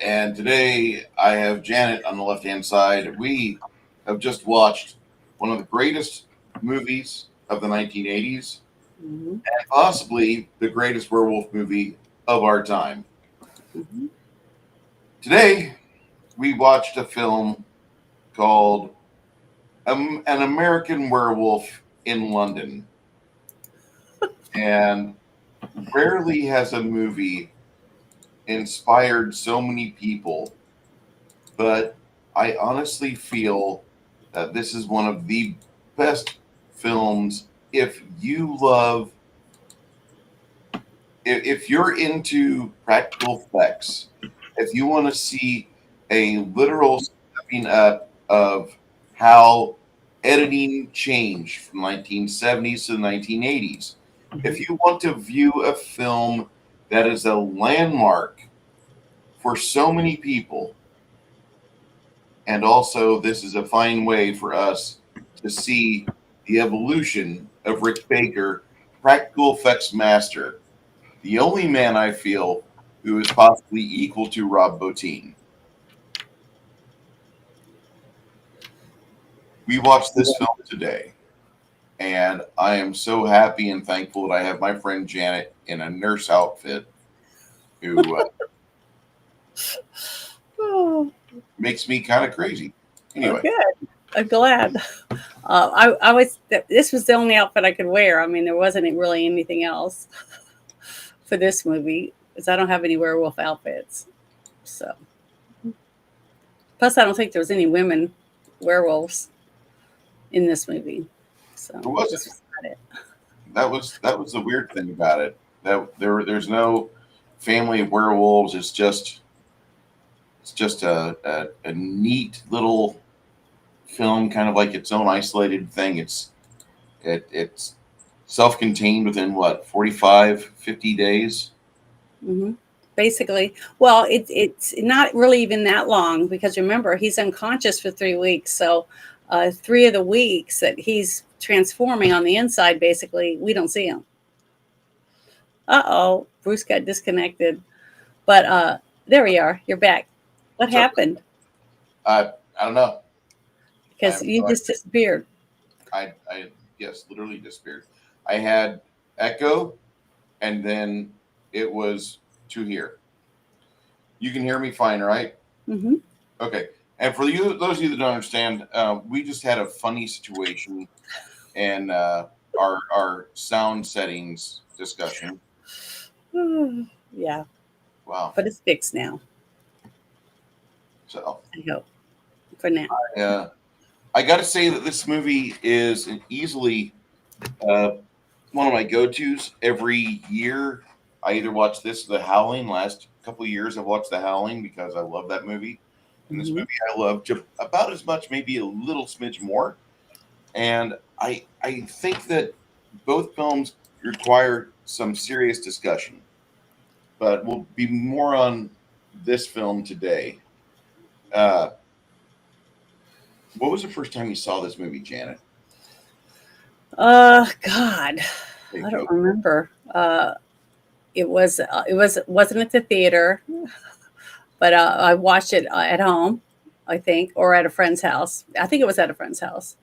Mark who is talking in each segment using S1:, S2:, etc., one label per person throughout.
S1: And today I have Janet on the left hand side. We have just watched one of the greatest movies of the 1980s
S2: Hmm.
S1: and possibly the greatest werewolf movie of our time.
S2: Hmm.
S1: Today we watched a film called An American Werewolf in London. And rarely has a movie inspired so many people, but I honestly feel that this is one of the best films if you love if you're into practical effects, if you want to see a literal stepping up of how editing changed from 1970s to the 1980s, if you want to view a film that is a landmark for so many people, and also this is a fine way for us to see the evolution of Rick Baker, practical effects master, the only man I feel who is possibly equal to Rob Bottin. We watched this film today, and I am so happy and thankful that I have my friend Janet in a nurse outfit who
S2: Oh,
S1: makes me kind of crazy.
S2: oh,
S1: Anyway,
S2: good. I'm glad. I was. This was the only outfit I could wear. I mean, there wasn't really anything else for this movie because I don't have any werewolf outfits. So, plus, I don't think there was any women werewolves in this movie. So
S1: there wasn't.
S2: this was not it.
S1: That was the weird thing about it. That there's no family of werewolves. It's just a neat little film, kind of like its own isolated thing. It's self-contained within what 45, 50 days.
S2: Hmm. Basically, well, it's not really even that long because remember he's unconscious for 3 weeks. So, 3 of the weeks that he's transforming on the inside, basically, we don't see him. Uh-oh, Bruce got disconnected. But there we are. You're back. What
S1: So
S2: happened?
S1: I don't know. I
S2: Because
S1: have
S2: you
S1: no
S2: just disappeared.
S1: I yes, literally disappeared. I had echo, and then it was to here. You can hear me fine, right?
S2: Hmm.
S1: Okay. And for you, those of you that don't understand, we just had a funny situation in our sound settings discussion.
S2: Yeah,
S1: Wow.
S2: but it's fixed now.
S1: So
S2: I hope for now.
S1: uh, I got to say that this movie is an easily uh, one of my go-tos every year. I either watch this or The Howling. Last couple of years, I've watched The Howling because I love that movie. And this
S2: Hmm.
S1: movie I love about as much, maybe a little smidge more. And I think that both films require some serious discussion, but we'll be more on this film today. Uh, what was the first time you saw this movie, Janet?
S2: God,
S1: There you
S2: I
S1: go.
S2: don't remember. It wasn't at the theater, but I watched it at home, I think, or at a friend's house. I think it was at a friend's house,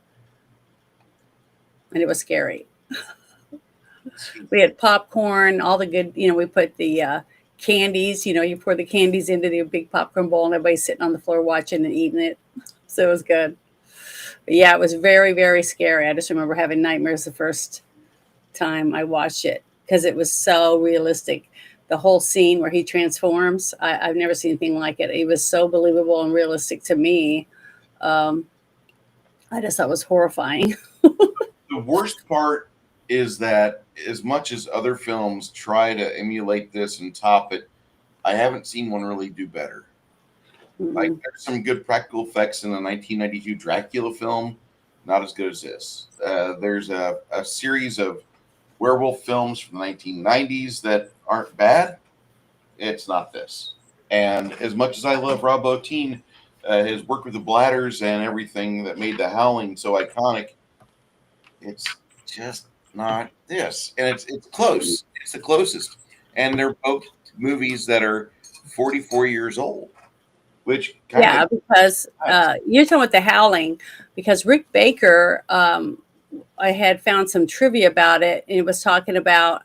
S2: and it was scary. We had popcorn, all the good. We put the candies. You pour the candies into the big popcorn bowl, and everybody's sitting on the floor watching and eating it. So it was good. But yeah, it was very, very scary. I just remember having nightmares the first time I watched it because it was so realistic. The whole scene where he transforms, I've never seen anything like it. It was so believable and realistic to me. Um, I just thought it was horrifying.
S1: The worst part is that as much as other films try to emulate this and top it, I haven't seen one really do better. Like
S2: Mm-mm.
S1: there's some good practical effects in the 1992 Dracula film, not as good as this. There's a series of werewolf films from the 1990s that aren't bad. It's not this. And as much as I love Rob Bottin, his work with the bladders and everything that made The Howling so iconic, it's just not this. And it's close. It's the closest. And they're both movies that are 44 years old. which kind
S2: Yeah,
S1: of
S2: because you're talking about The Howling, because Rick Baker, I had found some trivia about it, and it was talking about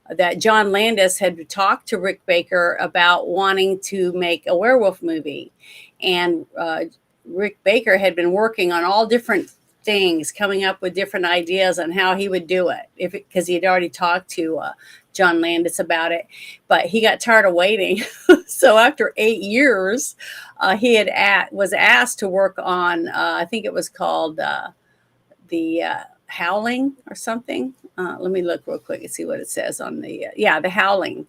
S2: that John Landis had talked to Rick Baker about wanting to make a werewolf movie. And Rick Baker had been working on all different things, coming up with different ideas on how he would do it, because he had already talked to John Landis about it. But he got tired of waiting. So after 8 years, was asked to work on, I think it was called the Howling or something. Let me look real quick and see what it says on the Howling.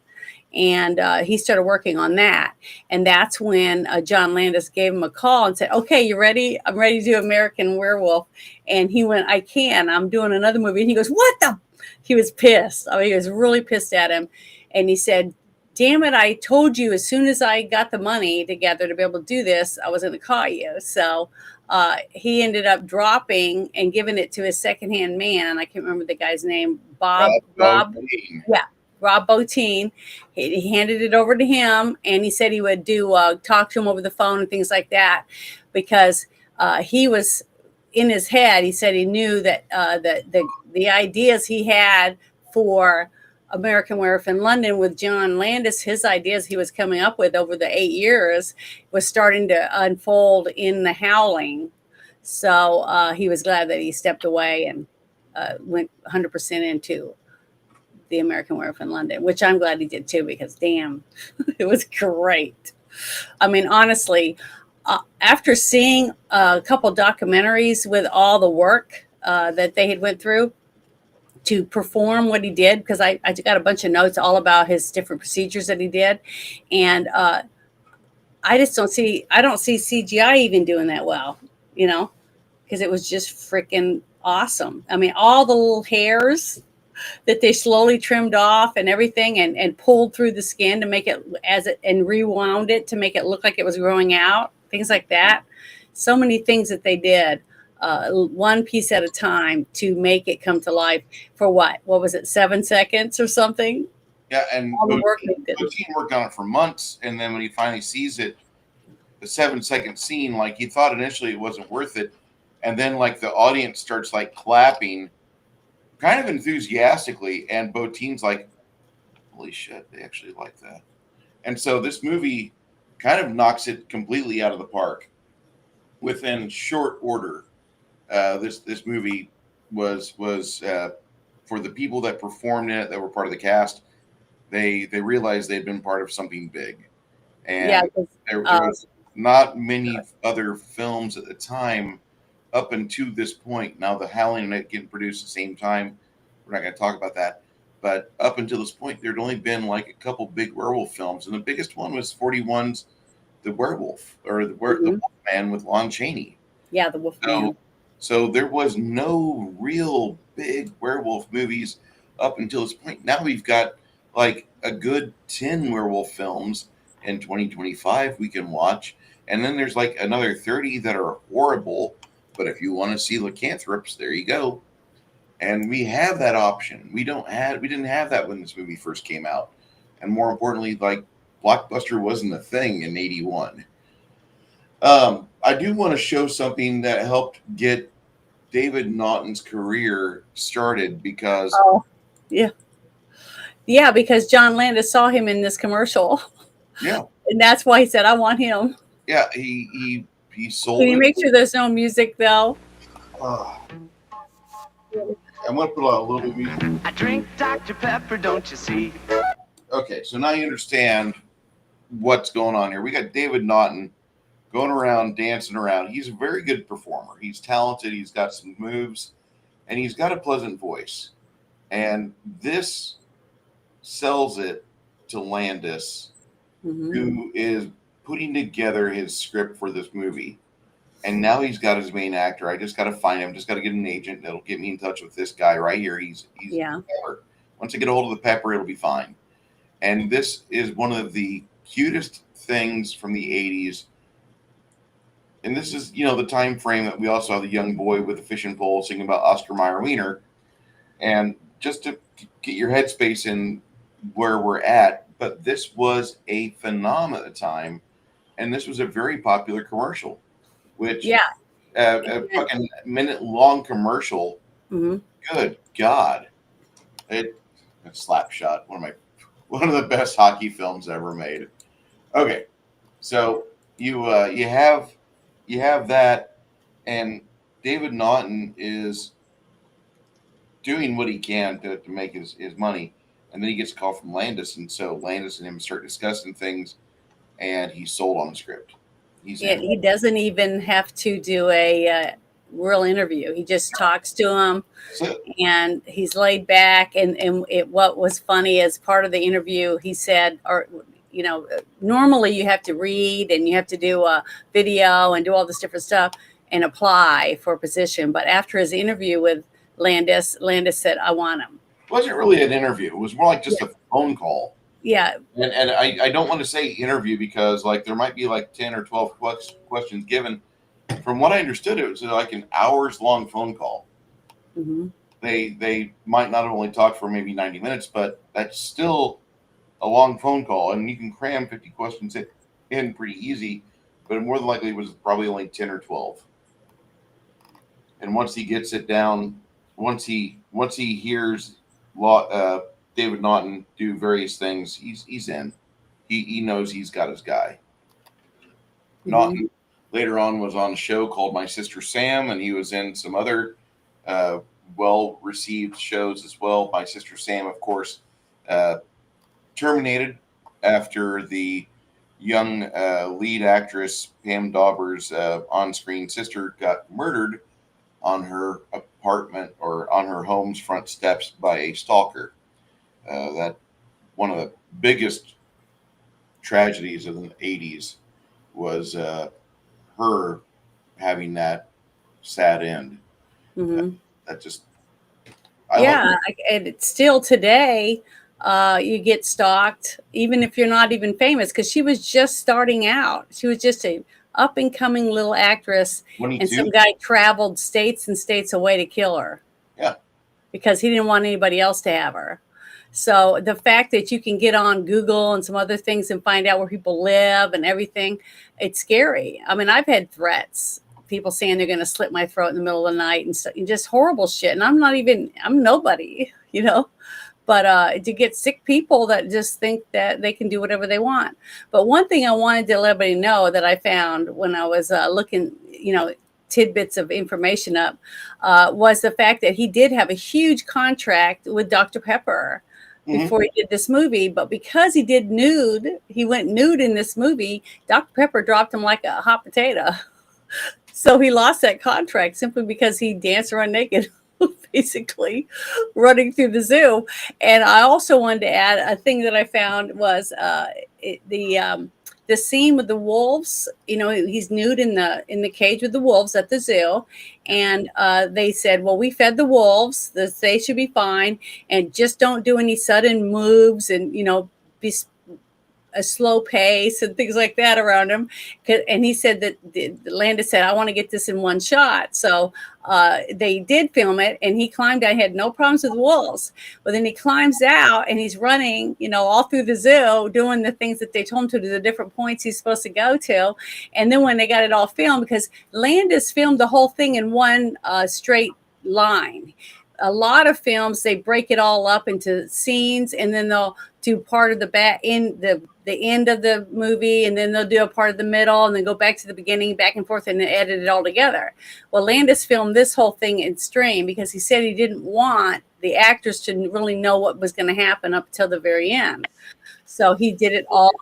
S2: And he started working on that. And that's when John Landis gave him a call and said, "Okay, you ready? I'm ready to do American Werewolf." And he went, "I can. I'm doing another movie." And he goes, "What the?" He was pissed. I mean, he was really pissed at him. And he said, "Damn it, I told you as soon as I got the money together to be able to do this, I was going to call you." So he ended up dropping and giving it to his secondhand man. I can't remember the guy's name. Rob. Yeah. Rob Bottin. He handed it over to him, and he said he would talk to him over the phone and things like that, because he was in his head. He said he knew that the ideas he had for American Werewolf in London with John Landis, his ideas he was coming up with over the 8 years was starting to unfold in The Howling. So he was glad that he stepped away and went 100% into the American Werewolf in London, which I'm glad he did too, because damn, it was great. I mean, honestly, after seeing a couple documentaries with all the work that they had went through to perform what he did, because I got a bunch of notes all about his different procedures that he did, and I don't see CGI even doing that well, because it was just freaking awesome. I mean, all the little hairs that they slowly trimmed off and everything, and pulled through the skin to make it and rewound it to make it look like it was growing out, things like that. So many things that they did, one piece at a time, to make it come to life for what was it, 7 seconds or something?
S1: Yeah, and
S2: All the work they did.
S1: Bottin worked on it for months, and then when he finally sees it, the 7 second scene, like he thought initially it wasn't worth it, and then like the audience starts like clapping kind of enthusiastically, and Bottin's like, holy shit, they actually like that. And so this movie kind of knocks it completely out of the park within short order. This movie was for the people that performed in it, that were part of the cast, they realized they'd been part of something big,
S2: Yeah,
S1: and there was not many other films at the time up until this point. Now, The Howling and it getting produced at the same time, we're not going to talk about that. But up until this point, there'd only been like a couple big werewolf films, and the biggest one was 41's The Werewolf, or the Wolfman with Lon Chaney.
S2: Yeah, the Wolfman.
S1: So there was no real big werewolf movies up until this point. Now we've got like a good 10 werewolf films in 2025 we can watch. And then there's like another 30 that are horrible. But if you want to see lycanthropes, there you go. And we have that option. We didn't have that when this movie first came out. And more importantly, like, Blockbuster wasn't a thing in 81. I do want to show something that helped get David Naughton's career started, because
S2: yeah, because John Landis saw him in this commercial.
S1: Yeah.
S2: And that's why he said, "I want him."
S1: Yeah, he sold
S2: Can you
S1: it.
S2: make sure there's no music though?
S1: I'm going to put on a little bit of music.
S3: I drink Dr. Pepper, don't you see?
S1: Okay, so now you understand what's going on here. We got David Naughton going around, dancing around. He's a very good performer. He's talented. He's got some moves, and he's got a pleasant voice. And this sells it to Landis, who is putting together his script for this movie. And now he's got his main actor. I just got to find him. Just got to get an agent that'll get me in touch with this guy right here. He's Pepper. Once I get a hold of the Pepper, it'll be fine. And this is one of the cutest things from the 80s. And this is, the time frame that we also have the young boy with the fishing pole singing about Oscar Mayer Wiener. And just to get your headspace in where we're at, but this was a phenomenon at the time. and this was a very popular commercial, which
S2: Yeah.
S1: a fucking minute-long commercial.
S2: Mm-hmm.
S1: Good God, a slap shot. One of the best hockey films ever made. Okay, so you have that, and David Naughton is doing what he can to make his money, and then he gets a call from Landis, and so Landis and him start discussing things, and he's sold on the script.
S2: He doesn't even have to do a real interview. He just talks to him, and he's laid back. And what was funny as part of the interview, he said, or normally you have to read and you have to do a video and do all this different stuff and apply for a position. But after his interview with Landis said, "I want him."
S1: It wasn't really an interview. It was more like just a phone call.
S2: Yeah.
S1: And I don't want to say interview because like there might be like 10 or 12 questions given. From what I understood, it was like an hours-long phone call.
S2: Mm-hmm.
S1: They might not have only talked for maybe 90 minutes, but that's still a long phone call, and you can cram 50 questions in pretty easy, but more than likely it was probably only 10 or 12. And once he gets it down, once he hears David Naughton do various things, he's in. He knows he's got his guy. Mm-hmm. Naughton later on was on a show called My Sister Sam, and he was in some other well-received shows as well. My Sister Sam, of course, terminated after the young lead actress Pam Dauber's on-screen sister got murdered on her apartment or on her home's front steps by a stalker. That one of the biggest tragedies of the 80s was her having that sad end.
S2: Mm-hmm.
S1: That just
S2: and it's still today. You get stalked, even if you're not even famous, because she was just starting out. She was just a up and coming little actress,
S1: 22.
S2: And some guy traveled states and states away to kill her.
S1: Yeah,
S2: because he didn't want anybody else to have her. So the fact that you can get on Google and some other things and find out where people live and everything, it's scary. I mean, I've had threats, people saying they're going to slit my throat in the middle of the night and just horrible shit. And I'm nobody, But to get sick people that just think that they can do whatever they want. But one thing I wanted to let everybody know that I found when I was looking, tidbits of information up, was the fact that he did have a huge contract with Dr. Pepper before he did this movie. But because he went nude in this movie, Dr. Pepper dropped him like a hot potato. So he lost that contract simply because he danced around naked. Basically running through the zoo. And I also wanted to add a thing that I found was the scene with the wolves. He's nude in the cage with the wolves at the zoo, and they said, well, we fed the wolves, they should be fine, and just don't do any sudden moves and be a slow pace and things like that around him. And he said that Landis said, I want to get this in one shot. So they did film it, and he climbed out. He had no problems with wolves. But then he climbs out and he's running, all through the zoo, doing the things that they told him to do, the different points he's supposed to go to. And then when they got it all filmed, because Landis filmed the whole thing in one straight line. A lot of films, they break it all up into scenes, and then they'll do part of the end of the movie, and then they'll do a part of the middle, and then go back to the beginning, back and forth, and then edit it all together. Well, Landis filmed this whole thing in stream because he said he didn't want the actors to really know what was going to happen up till the very end. So he did it all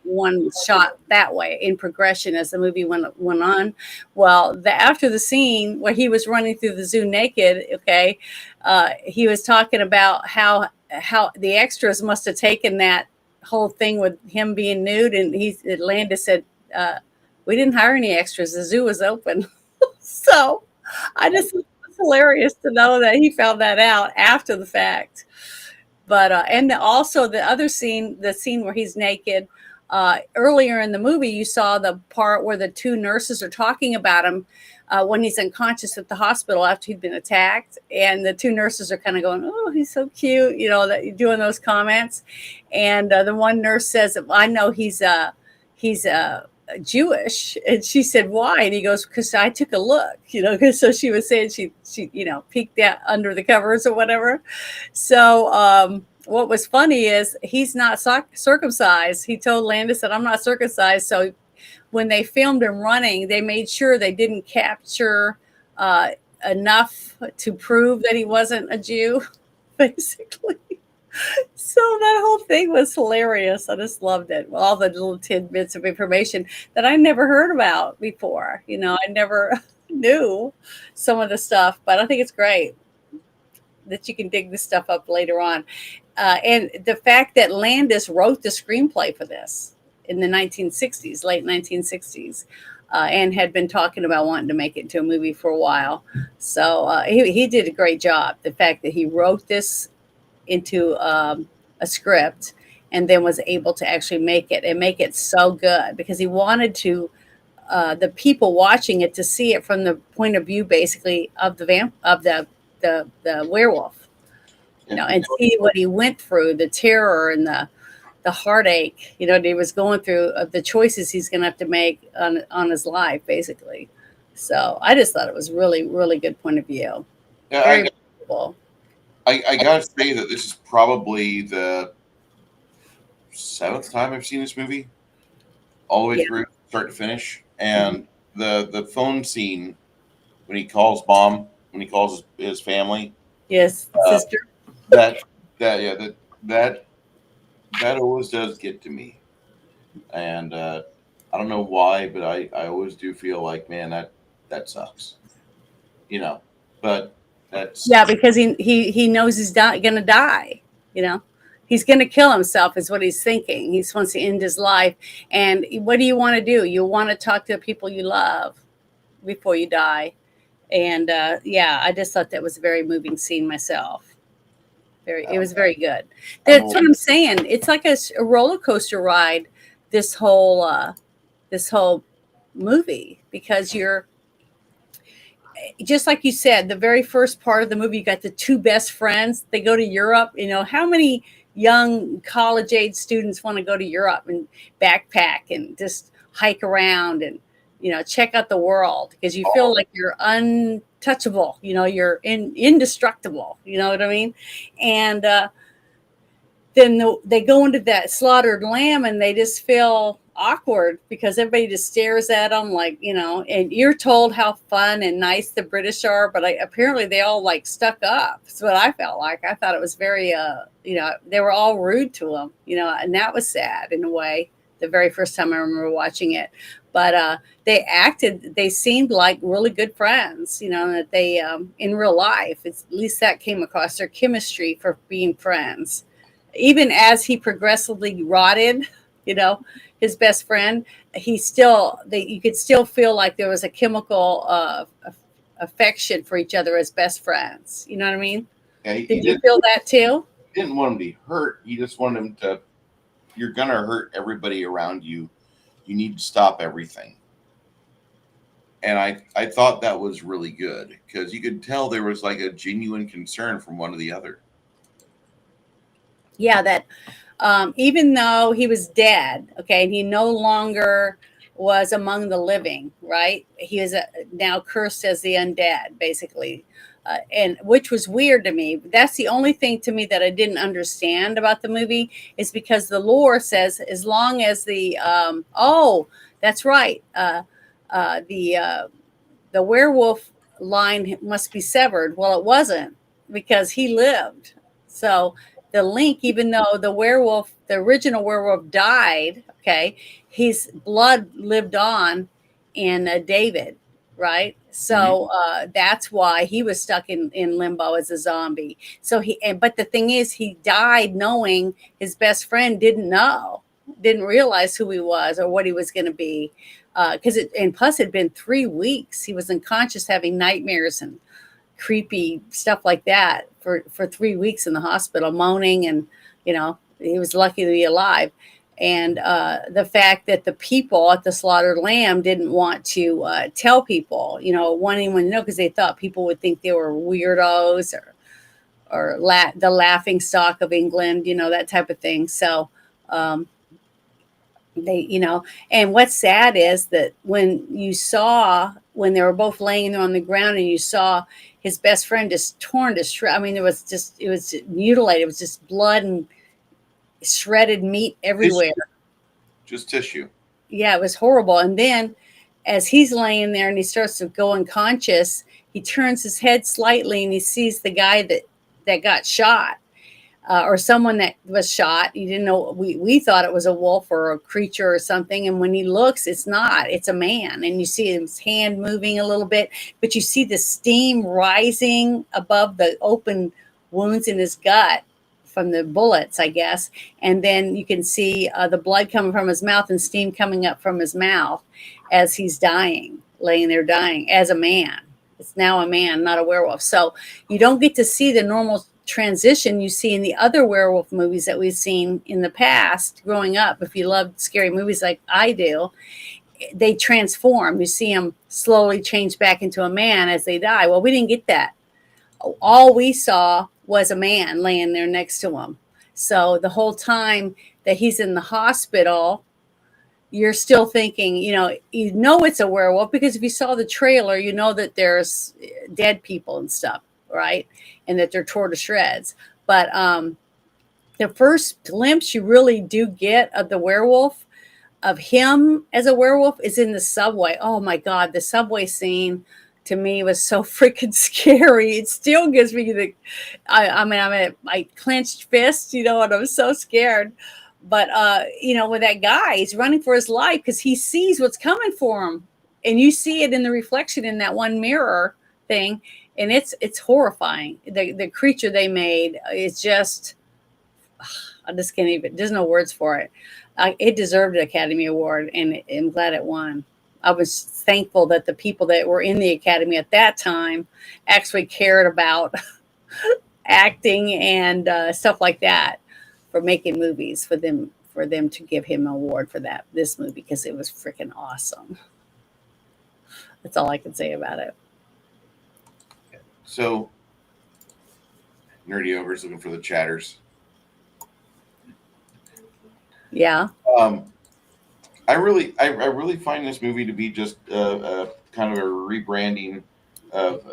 S2: one shot that way in progression as the movie went on. Well, after the scene where he was running through the zoo naked, he was talking about how the extras must have taken that whole thing with him being nude, and Landis said, we didn't hire any extras, the zoo was open. So it's hilarious to know that he found that out after the fact. But and also the other scene, the scene where he's naked, earlier in the movie, you saw the part where the two nurses are talking about him when he's unconscious at the hospital after he'd been attacked. And the two nurses are kind of going, oh, he's so cute, that you're doing those comments. And the one nurse says, I know he's Jewish? And she said, why? And he goes, because I took a look, because so she was saying she, peeked out under the covers or whatever. So, what was funny is he's not circumcised. He told Landis that I'm not circumcised. So when they filmed him running, they made sure they didn't capture enough to prove that he wasn't a Jew, basically. So that whole thing was hilarious. I just loved it. All the little tidbits of information that I never heard about before. I never knew some of the stuff, but I think it's great that you can dig this stuff up later on. And the fact that Landis wrote the screenplay for this in the 1960s, late 1960s, and had been talking about wanting to make it into a movie for a while. So he did a great job. The fact that he wrote this into a script and then was able to actually make it so good, because he wanted to the people watching it to see it from the point of view basically of the werewolf, and see what he went through, the terror and the heartache, that he was going through, of the choices he's going to have to make on his life, basically. So I just thought it was really, really good point of view.
S1: Yeah,
S2: Very beautiful.
S1: I gotta say that this is probably the 7th time I've seen this movie, all the way through, start to finish. And the phone scene when he calls mom, when he calls his family,
S2: yes, sister,
S1: that always does get to me. And I don't know why, but I always do feel like, man, that sucks, But that's
S2: because he knows he's gonna die. He's gonna kill himself is what he's thinking. He wants to end his life. And what do you want to do? You want to talk to the people you love before you die. And I just thought that was a very moving scene myself. It was very good. That's what I'm saying. It's like a roller coaster ride. This whole movie, because you're just like you said, the very first part of the movie, you got the two best friends. They go to Europe. How many young college age students want to go to Europe and backpack and just hike around and check out the world, because you feel like you're untouchable, you're indestructible, you know what I mean? And then they go into that slaughtered lamb and they just feel awkward because everybody just stares at them like, and you're told how fun and nice the British are, but apparently they all like stuck up. That's what I felt like. I thought it was very, they were all rude to them, and that was sad in a way. The very first time I remember watching it, but they seemed like really good friends, that they, in real life, at least that came across, their chemistry for being friends. Even as he progressively rotted, his best friend, you could still feel like there was a chemical affection for each other as best friends. You know what I mean?
S1: Yeah,
S2: Did you feel that too?
S1: He didn't want him to be hurt. He just wanted him to, you're going to hurt everybody around you. You need to stop everything. And I thought that was really good, because you could tell there was like a genuine concern from one to the other.
S2: Yeah, that even though he was dead, okay, and he no longer was among the living, right? He was now cursed as the undead, basically, and which was weird to me. That's the only thing to me that I didn't understand about the movie, is because the lore says as long as the that's right, the werewolf line must be severed. Well, it wasn't, because he lived. So the link, even though the original werewolf died, okay, his blood lived on in David, right? So that's why he was stuck in limbo as a zombie. So but the thing is, he died knowing his best friend didn't realize who he was or what he was going to be. And plus it'd been 3 weeks. He was unconscious, having nightmares and creepy stuff like that for 3 weeks in the hospital, moaning, and he was lucky to be alive. And the fact that the people at the slaughtered lamb didn't want to tell people, want anyone to know, because they thought people would think they were weirdos or the laughing stock of England, that type of thing. So They, and what's sad is that when they were both laying there on the ground and you saw his best friend just torn to shreds. I mean, it was mutilated. It was just blood and shredded meat everywhere.
S1: Just tissue.
S2: Yeah, it was horrible. And then as he's laying there and he starts to go unconscious, he turns his head slightly and he sees the guy that got shot, or someone that was shot. He didn't know. We thought it was a wolf or a creature or something. And when he looks, it's not. It's a man. And you see his hand moving a little bit, but you see the steam rising above the open wounds in his gut from the bullets, I guess. And then you can see the blood coming from his mouth and steam coming up from his mouth as he's dying, laying there dying as a man. It's now a man, not a werewolf. So you don't get to see the normal transition you see in the other werewolf movies that we've seen in the past growing up. If you love scary movies like I do, they transform. You see them slowly change back into a man as they die. Well, we didn't get that. All we saw was a man laying there next to him. So the whole time that he's in the hospital, you're still thinking, it's a werewolf, because if you saw the trailer, you know that there's dead people and stuff, right? And that they're torn to shreds. But the first glimpse you really do get of the werewolf, of him as a werewolf, is in the subway. Oh my God, the subway scene to me was so freaking scary. It still gives me I'm a clenched fist, and I'm so scared. But with that guy, he's running for his life because he sees what's coming for him, and you see it in the reflection in that one mirror thing, and it's horrifying. The creature they made is just, I just can't even. There's no words for it. It deserved an Academy Award, and I'm glad it won. I was thankful that the people that were in the Academy at that time actually cared about acting and stuff like that, for making movies, for them to give him an award for this movie, because it was freaking awesome. That's all I can say about it.
S1: So, Nerdy Over's looking for the chatters.
S2: Yeah.
S1: I really find this movie to be just kind of a rebranding of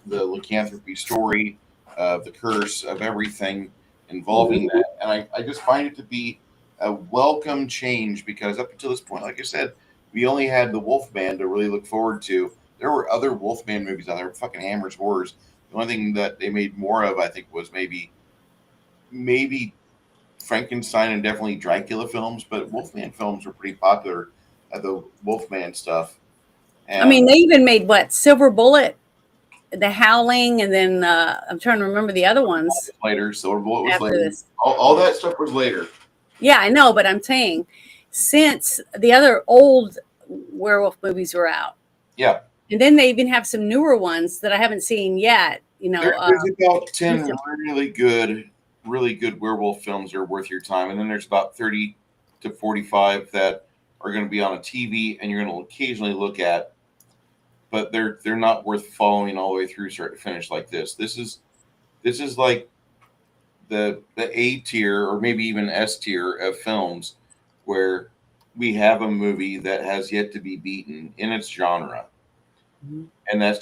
S1: the lycanthropy story, of the curse, of everything involving that. And I just find it to be a welcome change, because up until this point, like I said, we only had the Wolfman to really look forward to. There were other Wolfman movies out there, fucking Hammer's Horrors. The only thing that they made more of, I think, was maybe Frankenstein and definitely Dracula films, but Wolfman films were pretty popular, the Wolfman stuff. And
S2: they even made Silver Bullet, The Howling, and then I'm trying to remember the other ones.
S1: Later, Silver Bullet was later. All that stuff was later.
S2: Yeah, I know, but I'm saying since the other old werewolf movies were out.
S1: Yeah.
S2: And then they even have some newer ones that I haven't seen yet.
S1: There's about 10 really good werewolf films that are worth your time. And then there's about 30 to 45 that are going to be on a TV and you're going to occasionally look at, but they're not worth following all the way through start to finish like this. This is like the A tier or maybe even S tier of films where we have a movie that has yet to be beaten in its genre. Mm-hmm. And that's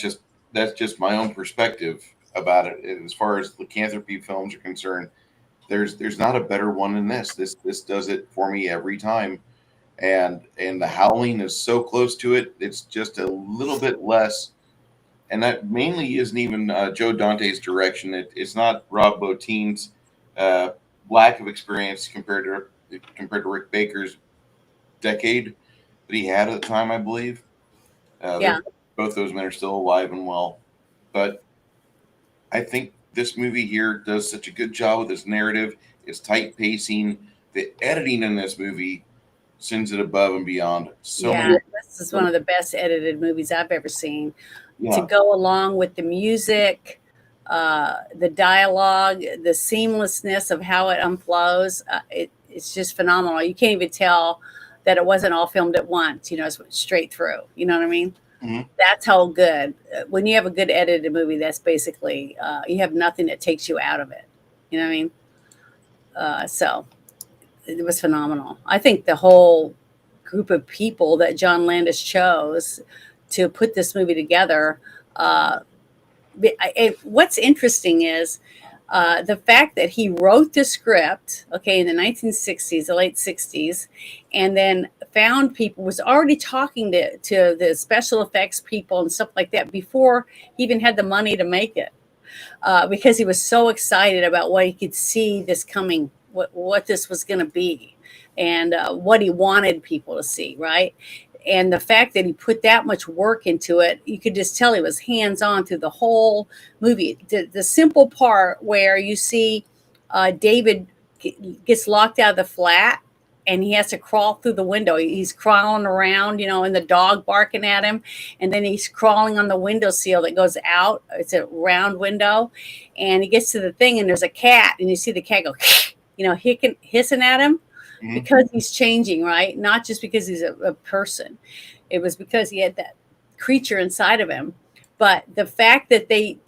S1: just my own perspective about it. As far as lycanthropy films are concerned, there's not a better one than this. This does it for me every time. And The Howling is so close to it. It's just a little bit less. And that mainly isn't even Joe Dante's direction. It's not Rob Bottin's lack of experience compared to Rick Baker's decade that he had at the time, I believe. Both those men are still alive and well. But I think this movie here does such a good job with its narrative, its tight pacing. The editing in this movie sends it above and beyond.
S2: This is one of the best edited movies I've ever seen. Yeah. To go along with the music, the dialogue, the seamlessness of how it unflows, it's just phenomenal. You can't even tell that it wasn't all filmed at once. It's straight through. You know what I mean? Mm-hmm. That's how good. When you have a good edited movie, that's basically you have nothing that takes you out of it. You know what I mean? So it was phenomenal. I think the whole group of people that John Landis chose to put this movie together. What's interesting is the fact that he wrote the script, okay, in the 1960s, the late 60s, and then found people, was already talking to the special effects people and stuff like that before he even had the money to make it, because he was so excited about what he could see this coming, what this was going to be, and what he wanted people to see, right? And the fact that he put that much work into it, you could just tell he was hands-on through the whole movie. The simple part where you see David gets locked out of the flat and he has to crawl through the window. He's crawling around, and the dog barking at him. And then he's crawling on the windowsill that goes out. It's a round window. And he gets to the thing and there's a cat. And you see the cat go, hissing at him. Because he's changing, right? Not just because he's a person. It was because he had that creature inside of him. But the fact that the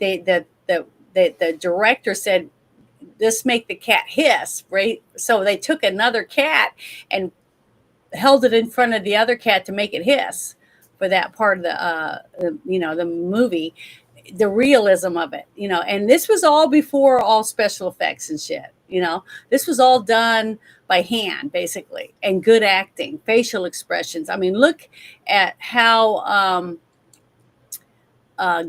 S2: director said, "Let's make the cat hiss," right? So they took another cat and held it in front of the other cat to make it hiss for that part of the movie. The realism of it, and this was all before all special effects and shit. This was all done by hand, basically, and good acting, facial expressions. I mean, look at how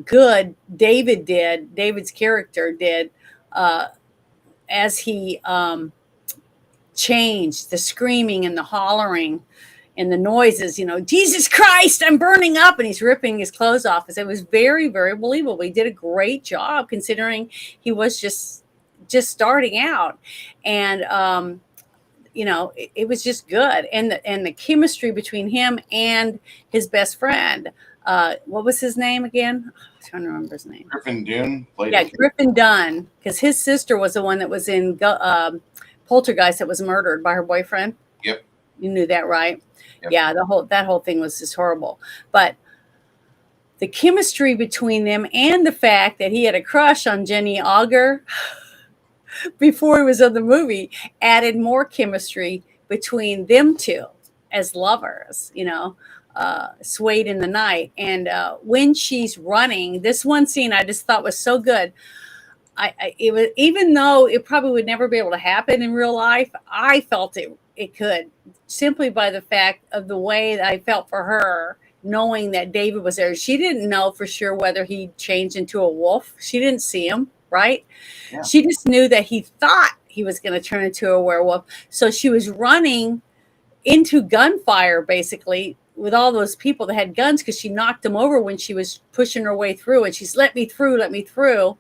S2: good David's character did, as he changed, the screaming and the hollering and the noises, Jesus Christ, I'm burning up, and he's ripping his clothes off. It was very, very believable. He did a great job considering he was just starting out, and it was just good. And the chemistry between him and his best friend, what was his name again? I'm trying to remember his name.
S1: Griffin Dunne.
S2: Griffin Dunne, because his sister was the one that was in Poltergeist that was murdered by her boyfriend.
S1: Yep.
S2: You knew that, right?
S1: Yep.
S2: Yeah, that whole thing was just horrible. But the chemistry between them and the fact that he had a crush on Jenny Auger before he was in the movie added more chemistry between them two as lovers, swayed in the night. And when she's running, this one scene I just thought was so good. It was, even though it probably would never be able to happen in real life, I felt it could, simply by the fact of the way that I felt for her, knowing that David was there. She didn't know for sure whether he changed into a wolf. She didn't see him, right? Yeah. She just knew that he thought he was going to turn into a werewolf. So she was running into gunfire, basically, with all those people that had guns, because she knocked them over when she was pushing her way through. And she's, let me through, let me through.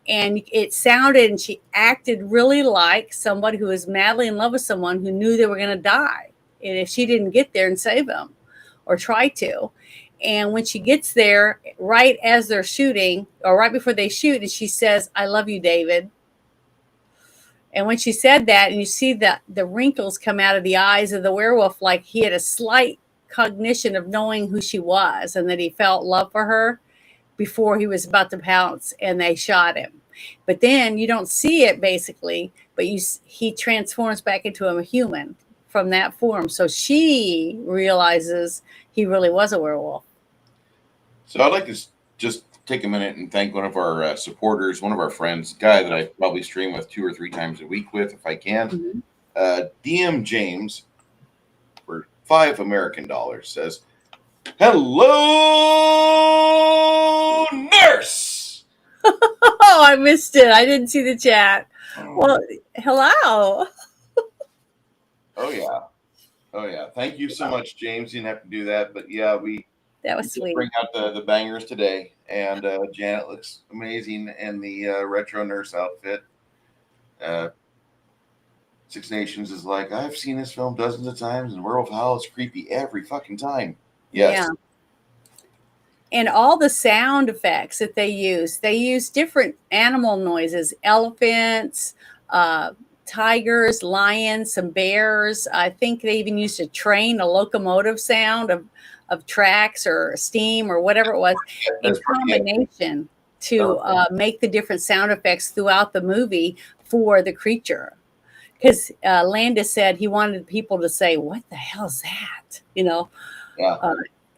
S2: And it sounded, and she acted really like somebody who was madly in love with someone who knew they were going to die. And if she didn't get there and save them or try to. And when she gets there, right as they're shooting, or right before they shoot, and she says, I love you, David. And when she said that, and you see that the wrinkles come out of the eyes of the werewolf, like he had a slight cognition of knowing who she was and that he felt love for her before he was about to pounce and they shot him. But then you don't see it, basically, but he transforms back into a human from that form. So she realizes he really was a werewolf.
S1: So I'd like to just take a minute and thank one of our supporters, one of our friends, a guy that I probably stream with 2 or 3 times a week with, if I can. Mm-hmm. DM James, for $5 American says, hello, nurse.
S2: Oh, I missed it. I didn't see the chat. Well, hello.
S1: Oh yeah. Thank you so much, James. You didn't have to do that, but yeah,
S2: that was sweet.
S1: Bring out the bangers today, and Janet looks amazing in the retro nurse outfit. Six Nations is like, I've seen this film dozens of times, and Werewolf Howl is creepy every fucking time. Yes. Yeah.
S2: And all the sound effects that they use different animal noises, elephants, tigers, lions, some bears. I think they even used a train, a locomotive sound of tracks or steam or whatever it was, in combination to make the different sound effects throughout the movie for the creature. because Landis said he wanted people to say, "What the hell is that?"
S1: Yeah.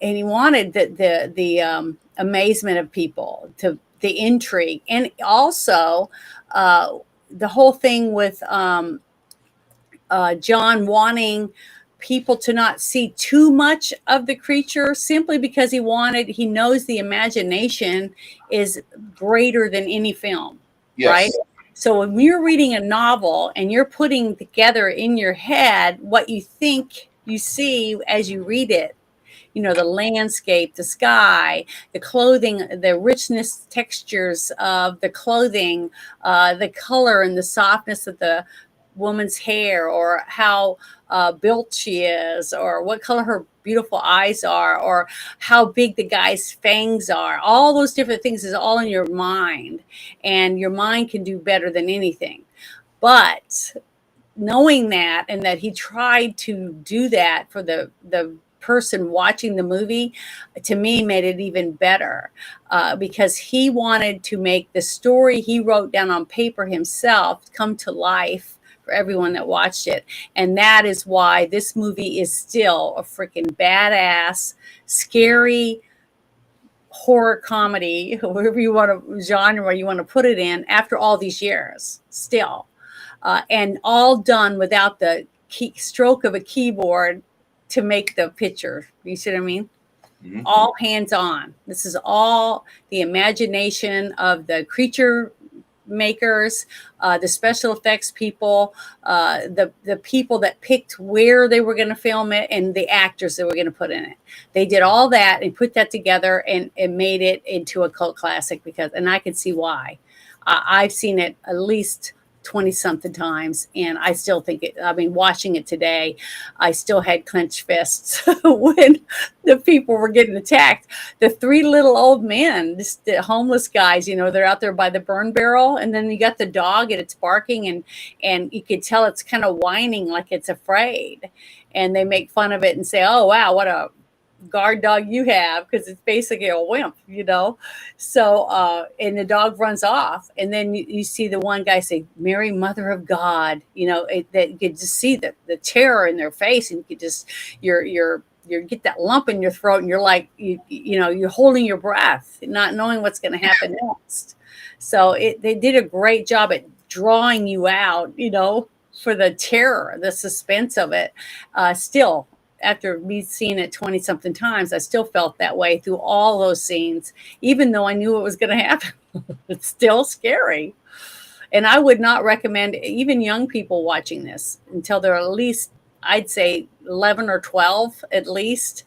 S2: And he wanted the amazement of people, to the intrigue, and also the whole thing with John wanting people to not see too much of the creature, simply because he knows the imagination is greater than any film,
S1: Yes.
S2: right? So when you're reading a novel and you're putting together in your head what you think you see as you read it, the landscape, the sky, the clothing, the richness, textures of the clothing, the color and the softness of the woman's hair, or how built she is, or what color her beautiful eyes are, or how big the guy's fangs are. All those different things is all in your mind, and your mind can do better than anything. But knowing that, and that he tried to do that for the person watching the movie, to me made it even better, because he wanted to make the story he wrote down on paper himself come to life for everyone that watched it. And that is why this movie is still a freaking badass, scary horror comedy, whatever you want to genre you want to put it in, after all these years still. And all done without the stroke of a keyboard to make the picture. You see what I mean?
S1: Mhm.
S2: All hands on. This is all the imagination of the creature makers, the special effects people, the people that picked where they were going to film it, and the actors that were going to put in it. They did all that and put that together, and made it into a cult classic, and I can see why. I've seen it at least 20 something times, and I still think it. I mean, watching it today, I still had clenched fists when the people were getting attacked. The three little old men, the homeless guys, they're out there by the burn barrel, and then you got the dog, and it's barking, and you could tell it's kind of whining like it's afraid, and they make fun of it and say, "Oh wow, what a guard dog you have," because it's basically a wimp, So and the dog runs off, and then you see the one guy say, "Mary, Mother of God," that you could just see the terror in their face, and you could just you get that lump in your throat, and you're like, you're holding your breath, not knowing what's going to happen next. So they did a great job at drawing you out, for the terror, the suspense of it. Still, after me seeing it 20 something times, I still felt that way through all those scenes, even though I knew it was going to happen. It's still scary. And I would not recommend even young people watching this until they're at least, I'd say 11 or 12 at least,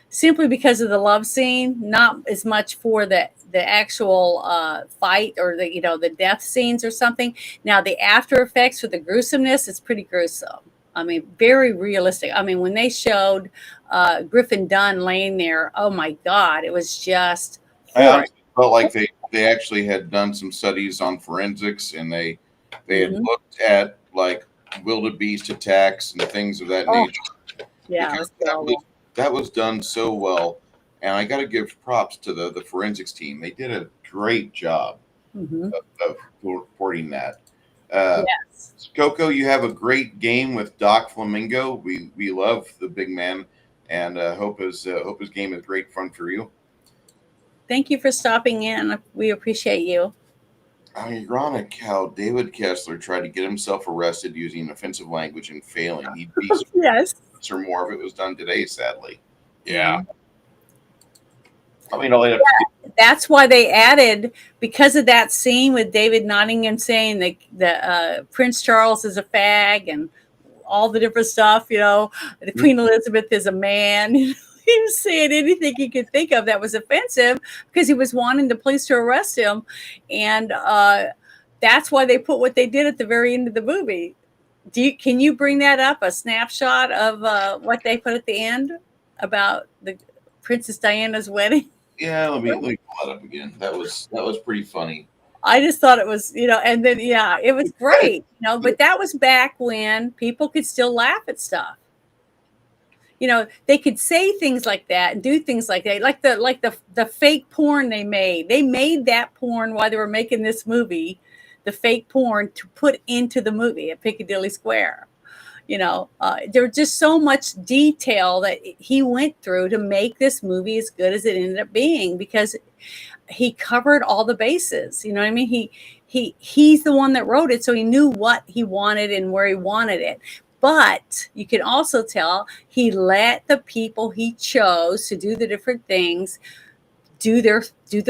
S2: simply because of the love scene, not as much for the actual fight, or the death scenes or something. Now, the after effects with the gruesomeness, it's pretty gruesome. I mean, very realistic. I mean, when they showed Griffin Dunne laying there, oh my God, it was just
S1: I
S2: horrible.
S1: honestly felt like they actually had done some studies on forensics, and they had looked at like wildebeest attacks and things of that nature.
S2: Yeah,
S1: Because that was done so well, and I got to give props to the forensics team. They did a great job of reporting that.
S2: Yes.
S1: Coco, you have a great game with Doc Flamingo. We love the big man, and hope his game is great fun for you.
S2: Thank you for stopping in. We appreciate you.
S1: Ironic how David Kessler tried to get himself arrested using offensive language and failing. He'd be
S2: Yes.
S1: or more if it was done today, sadly.
S2: Yeah.
S1: I mean, all they have to
S2: That's why they added, because of that scene with David Nottingham saying that Prince Charles is a fag, and all the different stuff, the Queen Elizabeth is a man. He was saying anything he could think of that was offensive, because he was wanting the police to arrest him. And that's why they put what they did at the very end of the movie. Can you bring that up, a snapshot of what they put at the end about the Princess Diana's wedding?
S1: Yeah, let me pull that up again. That was pretty funny.
S2: I just thought it was, and then it was great, but that was back when people could still laugh at stuff. They could say things like that and do things like that, like the fake porn they made. They made that porn while they were making this movie, the fake porn to put into the movie at Piccadilly Square. There was just so much detail that he went through to make this movie as good as it ended up being, because he covered all the bases. You know what I mean? He's the one that wrote it, so he knew what he wanted and where he wanted it. But you can also tell he let the people he chose to do the different things do their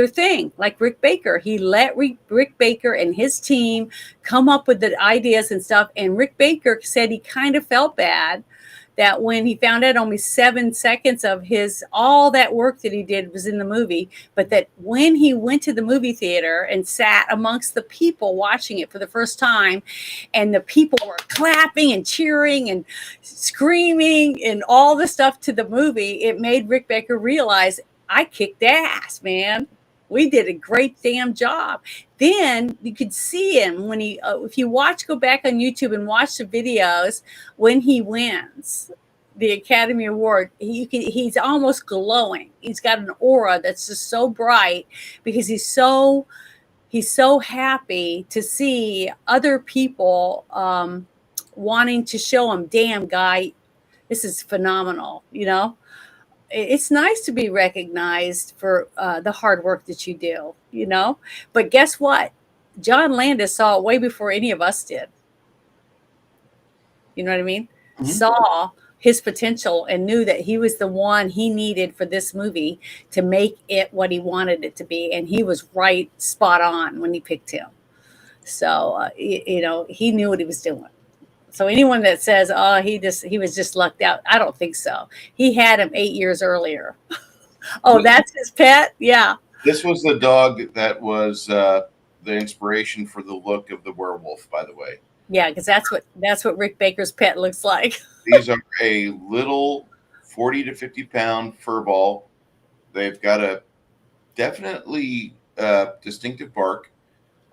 S2: thing. Like Rick Baker, he let Rick Baker and his team come up with the ideas and stuff. And Rick Baker said he kind of felt bad that when he found out only 7 seconds of all that work that he did was in the movie, but that when he went to the movie theater and sat amongst the people watching it for the first time, and the people were clapping and cheering and screaming and all the stuff to the movie, it made Rick Baker realize, I kicked ass, man. We did a great damn job. Then you could see him when he, if you go back on YouTube and watch the videos when he wins the Academy Award, he's almost glowing. He's got an aura that's just so bright because he's so happy to see other people wanting to show him, damn guy, this is phenomenal, It's nice to be recognized for the hard work that you do, But guess what? John Landis saw it way before any of us did. You know what I mean? Mm-hmm. Saw his potential and knew that he was the one he needed for this movie to make it what he wanted it to be. And he was right spot on when he picked him. So, he knew what he was doing. So anyone that says, oh, he was just lucked out, I don't think so. He had him 8 years earlier. Oh, that's his pet? Yeah.
S1: This was the dog that was the inspiration for the look of the werewolf, by the way.
S2: Yeah, because that's what Rick Baker's pet looks like.
S1: These are a little 40 to 50 pound fur ball. They've got a definitely distinctive bark.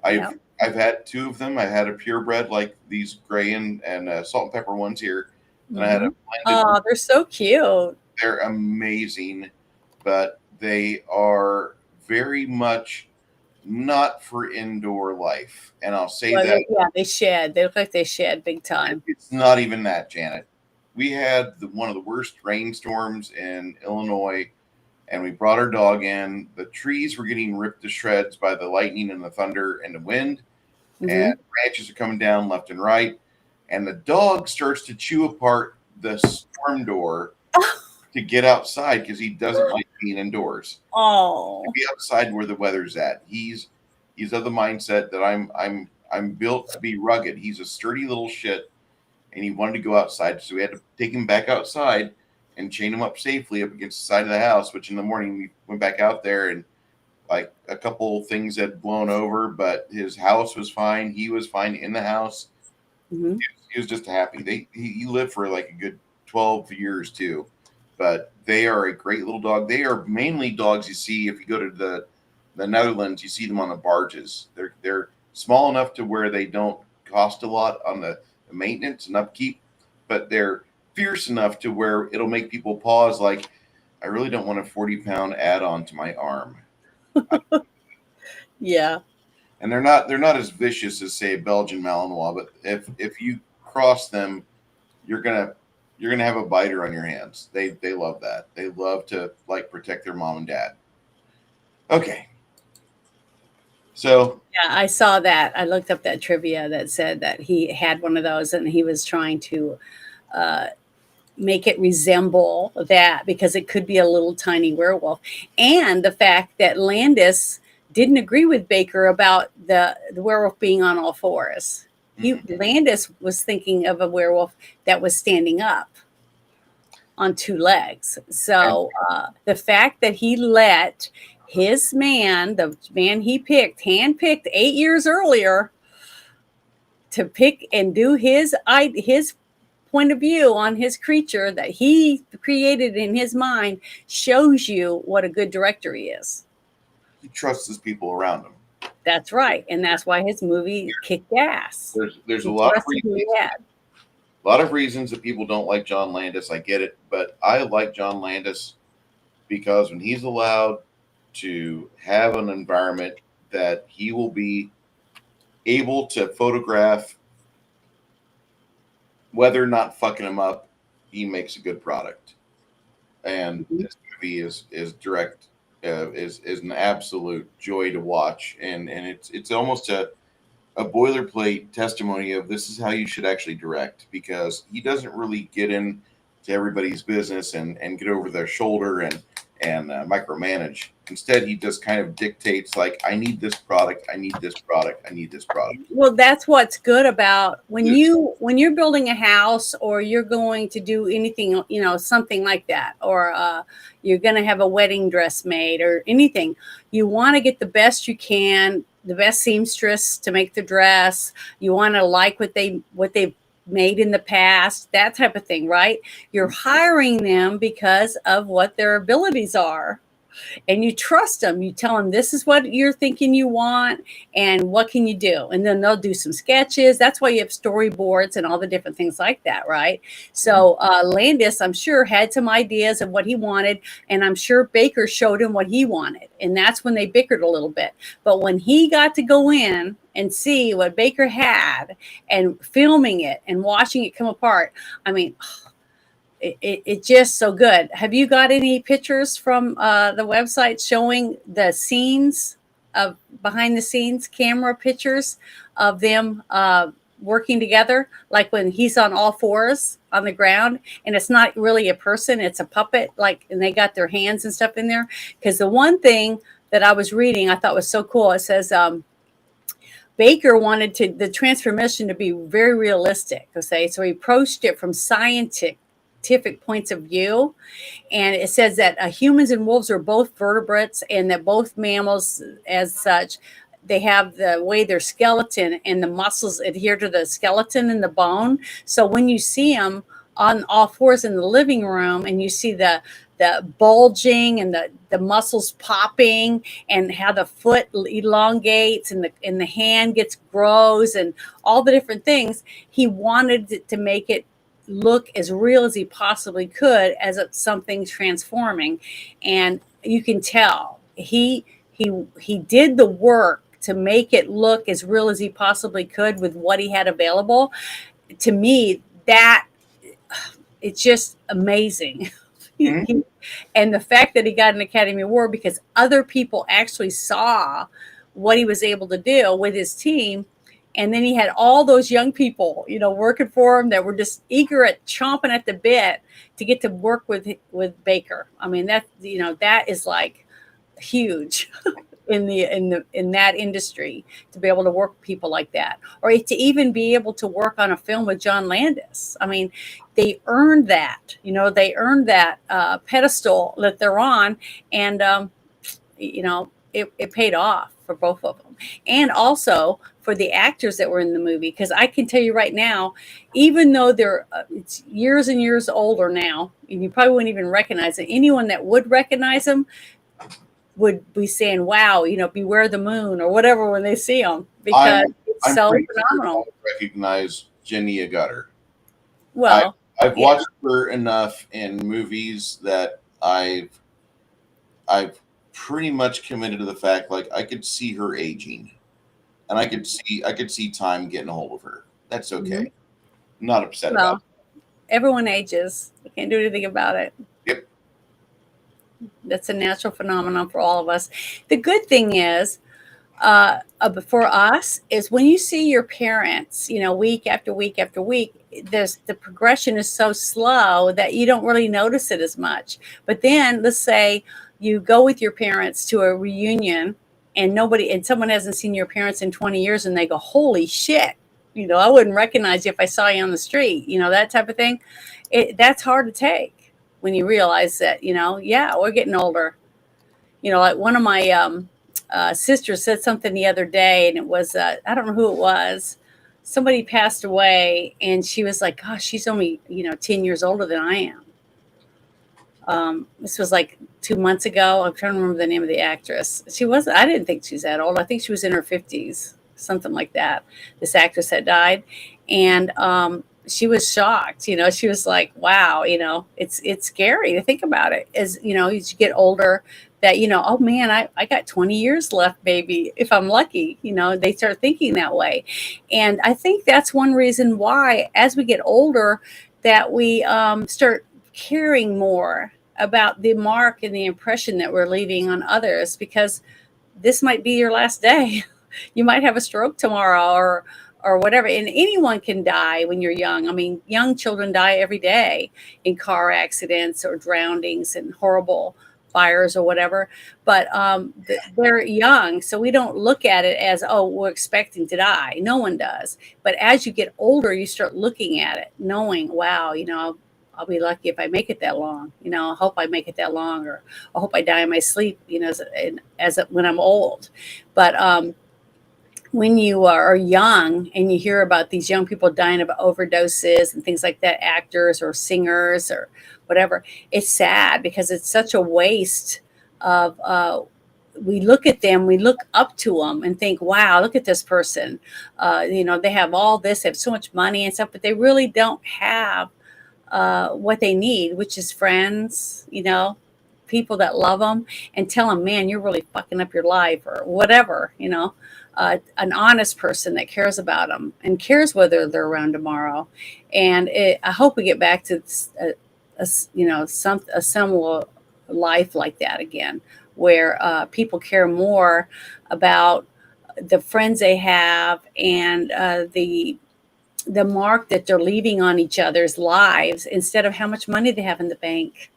S1: I've had 2 of them. I had a purebred, like these gray and salt and pepper ones here. And I had a blended.
S2: They're so cute.
S1: They're amazing, but they are very much not for indoor life. And I'll say that.
S2: Yeah, they shed. They look like they shed big time.
S1: It's not even that, Janet. We had one of the worst rainstorms in Illinois, and we brought our dog in. The trees were getting ripped to shreds by the lightning and the thunder and the wind, and branches are coming down left and right. And the dog starts to chew apart the storm door to get outside because he doesn't like being indoors.
S2: Oh,
S1: to be outside where the weather's at. He's of the mindset that I'm built to be rugged. He's a sturdy little shit, and he wanted to go outside, so we had to take him back outside and chain him up safely up against the side of the house, which in the morning we went back out there and like a couple things had blown over, but his house was fine. He was fine in the house. He was just happy. He lived for like a good 12 years too, but they are a great little dog. They are mainly dogs you see if you go to the Netherlands, you see them on the barges. They're small enough to where they don't cost a lot on the maintenance and upkeep, but they're fierce enough to where it'll make people pause like, I really don't want a 40-pound add-on to my arm.
S2: Yeah.
S1: And they're not as vicious as, say, a Belgian Malinois, but if you cross them, you're gonna have a biter on your hands. They love that. They love to like protect their mom and dad. Okay. So
S2: yeah, I saw that. I looked up that trivia that said that he had one of those and he was trying to make it resemble that because it could be a little tiny werewolf. And the fact that Landis didn't agree with Baker about the werewolf being on all fours. Landis was thinking of a werewolf that was standing up on 2 legs. So the fact that he let his man, the man he handpicked 8 years earlier, to pick and do his point of view on his creature that he created in his mind shows you what a good director he is.
S1: He trusts his people around him.
S2: That's right, and that's why his movie kicked ass.
S1: There's a lot of reasons that people don't like John Landis. I get it, but I like John Landis because when he's allowed to have an environment that he will be able to photograph whether or not fucking him up, he makes a good product. And this movie is direct is an absolute joy to watch, and it's almost a boilerplate testimony of this is how you should actually direct, because he doesn't really get into everybody's business and get over their shoulder and micromanage. Instead, he just kind of dictates, like, I need this product, I need this product, I need this product.
S2: Well, that's what's good about when you're building a house, or you're going to do anything, something like that, or you're going to have a wedding dress made or anything. You want to get the best you can, the best seamstress to make the dress. You want to like what they've made in the past, that type of thing, right? You're hiring them because of what their abilities are. And you trust them. You tell them this is what you're thinking you want, and what can you do? And then they'll do some sketches. That's why you have storyboards and all the different things like that, right? So Landis, I'm sure, had some ideas of what he wanted, and I'm sure Baker showed him what he wanted. And that's when they bickered a little bit. But when he got to go in and see what Baker had, and filming it and watching it come apart, I mean, it's just so good. Have you got any pictures from the website showing the scenes of behind the scenes camera pictures of them working together, like when he's on all fours on the ground and it's not really a person, it's a puppet, like, and they got their hands and stuff in there? Because the one thing that I was reading I thought was so cool, it says Baker wanted the transformation to be very realistic, okay? So he approached it from scientific points of view, and it says that humans and wolves are both vertebrates, and that both mammals, as such, they have the way their skeleton and the muscles adhere to the skeleton and the bone. So when you see them on all fours in the living room, and you see the bulging and the muscles popping, and how the foot elongates and the hand grows, and all the different things, he wanted to make it look as real as he possibly could, as it's something transforming. And you can tell he did the work to make it look as real as he possibly could with what he had available. To me, that it's just amazing. Mm-hmm. And the fact that he got an Academy Award because other people actually saw what he was able to do with his team. And then he had all those young people, working for him that were just chomping at the bit to get to work with Baker. I mean, that is like huge in that industry, to be able to work with people like that, or to even be able to work on a film with John Landis. I mean, they earned that, they earned that pedestal that they're on, and it paid off for both of them, and also for the actors that were in the movie. Because I can tell you right now, even though they're it's years and years older now, and you probably wouldn't even recognize it, anyone that would recognize them would be saying, wow, beware the moon or whatever when they see them, because it's so phenomenal.
S1: Sure I recognize Jenny Gutter.
S2: Well,
S1: I've watched her enough in movies that I've pretty much committed to the fact, like, I could see her aging, and I could see time getting a hold of her. That's okay. Mm-hmm. I'm not upset about it.
S2: Everyone ages. You can't do anything about it.
S1: Yep.
S2: That's a natural phenomenon for all of us. The good thing is, for us, is when you see your parents, week after week after week, the progression is so slow that you don't really notice it as much. But then, let's say you go with your parents to a reunion, and someone hasn't seen your parents in 20 years, and they go, holy shit, I wouldn't recognize you if I saw you on the street, that type of thing. That's hard to take when you realize that, we're getting older. Like one of my sisters said something the other day, and it was, I don't know who it was. Somebody passed away, and she was like, gosh, she's only, 10 years older than I am. This was like 2 months ago. I'm trying to remember the name of the actress. I didn't think she was that old. I think she was in her 50s, something like that. This actress had died. And she was shocked. You know, she was like, wow, you know, it's scary to think about it. As you know, as you get older, that, you know, oh man, I got 20 years left, maybe, if I'm lucky. You know, they start thinking that way. And I think that's one reason why, as we get older, that we start caring more about the mark and the impression that we're leaving on others, because this might be your last day. You might have a stroke tomorrow, or whatever. And anyone can die when you're young. I mean, young children die every day in car accidents or drownings and horrible fires or whatever. But they're young, so we don't look at it as, oh, we're expecting to die. No one does. But as you get older, you start looking at it, knowing, wow, you know, I'll be lucky if I make it that long. You know, I hope I make it that long, or I hope I die in my sleep, you know, when I'm old. But when you are young and you hear about these young people dying of overdoses and things like that, actors or singers or whatever, it's sad, because it's such a waste of, we look at them, we look up to them and think, wow, look at this person. You know, they have all this, they have so much money and stuff, but they really don't have what they need, which is friends, you know, people that love them and tell them, man, you're really fucking up your life, or whatever, you know, an honest person that cares about them and cares whether they're around tomorrow. And I hope we get back to you know, a similar life like that again, where people care more about the friends they have, and the mark that they're leaving on each other's lives, instead of how much money they have in the bank,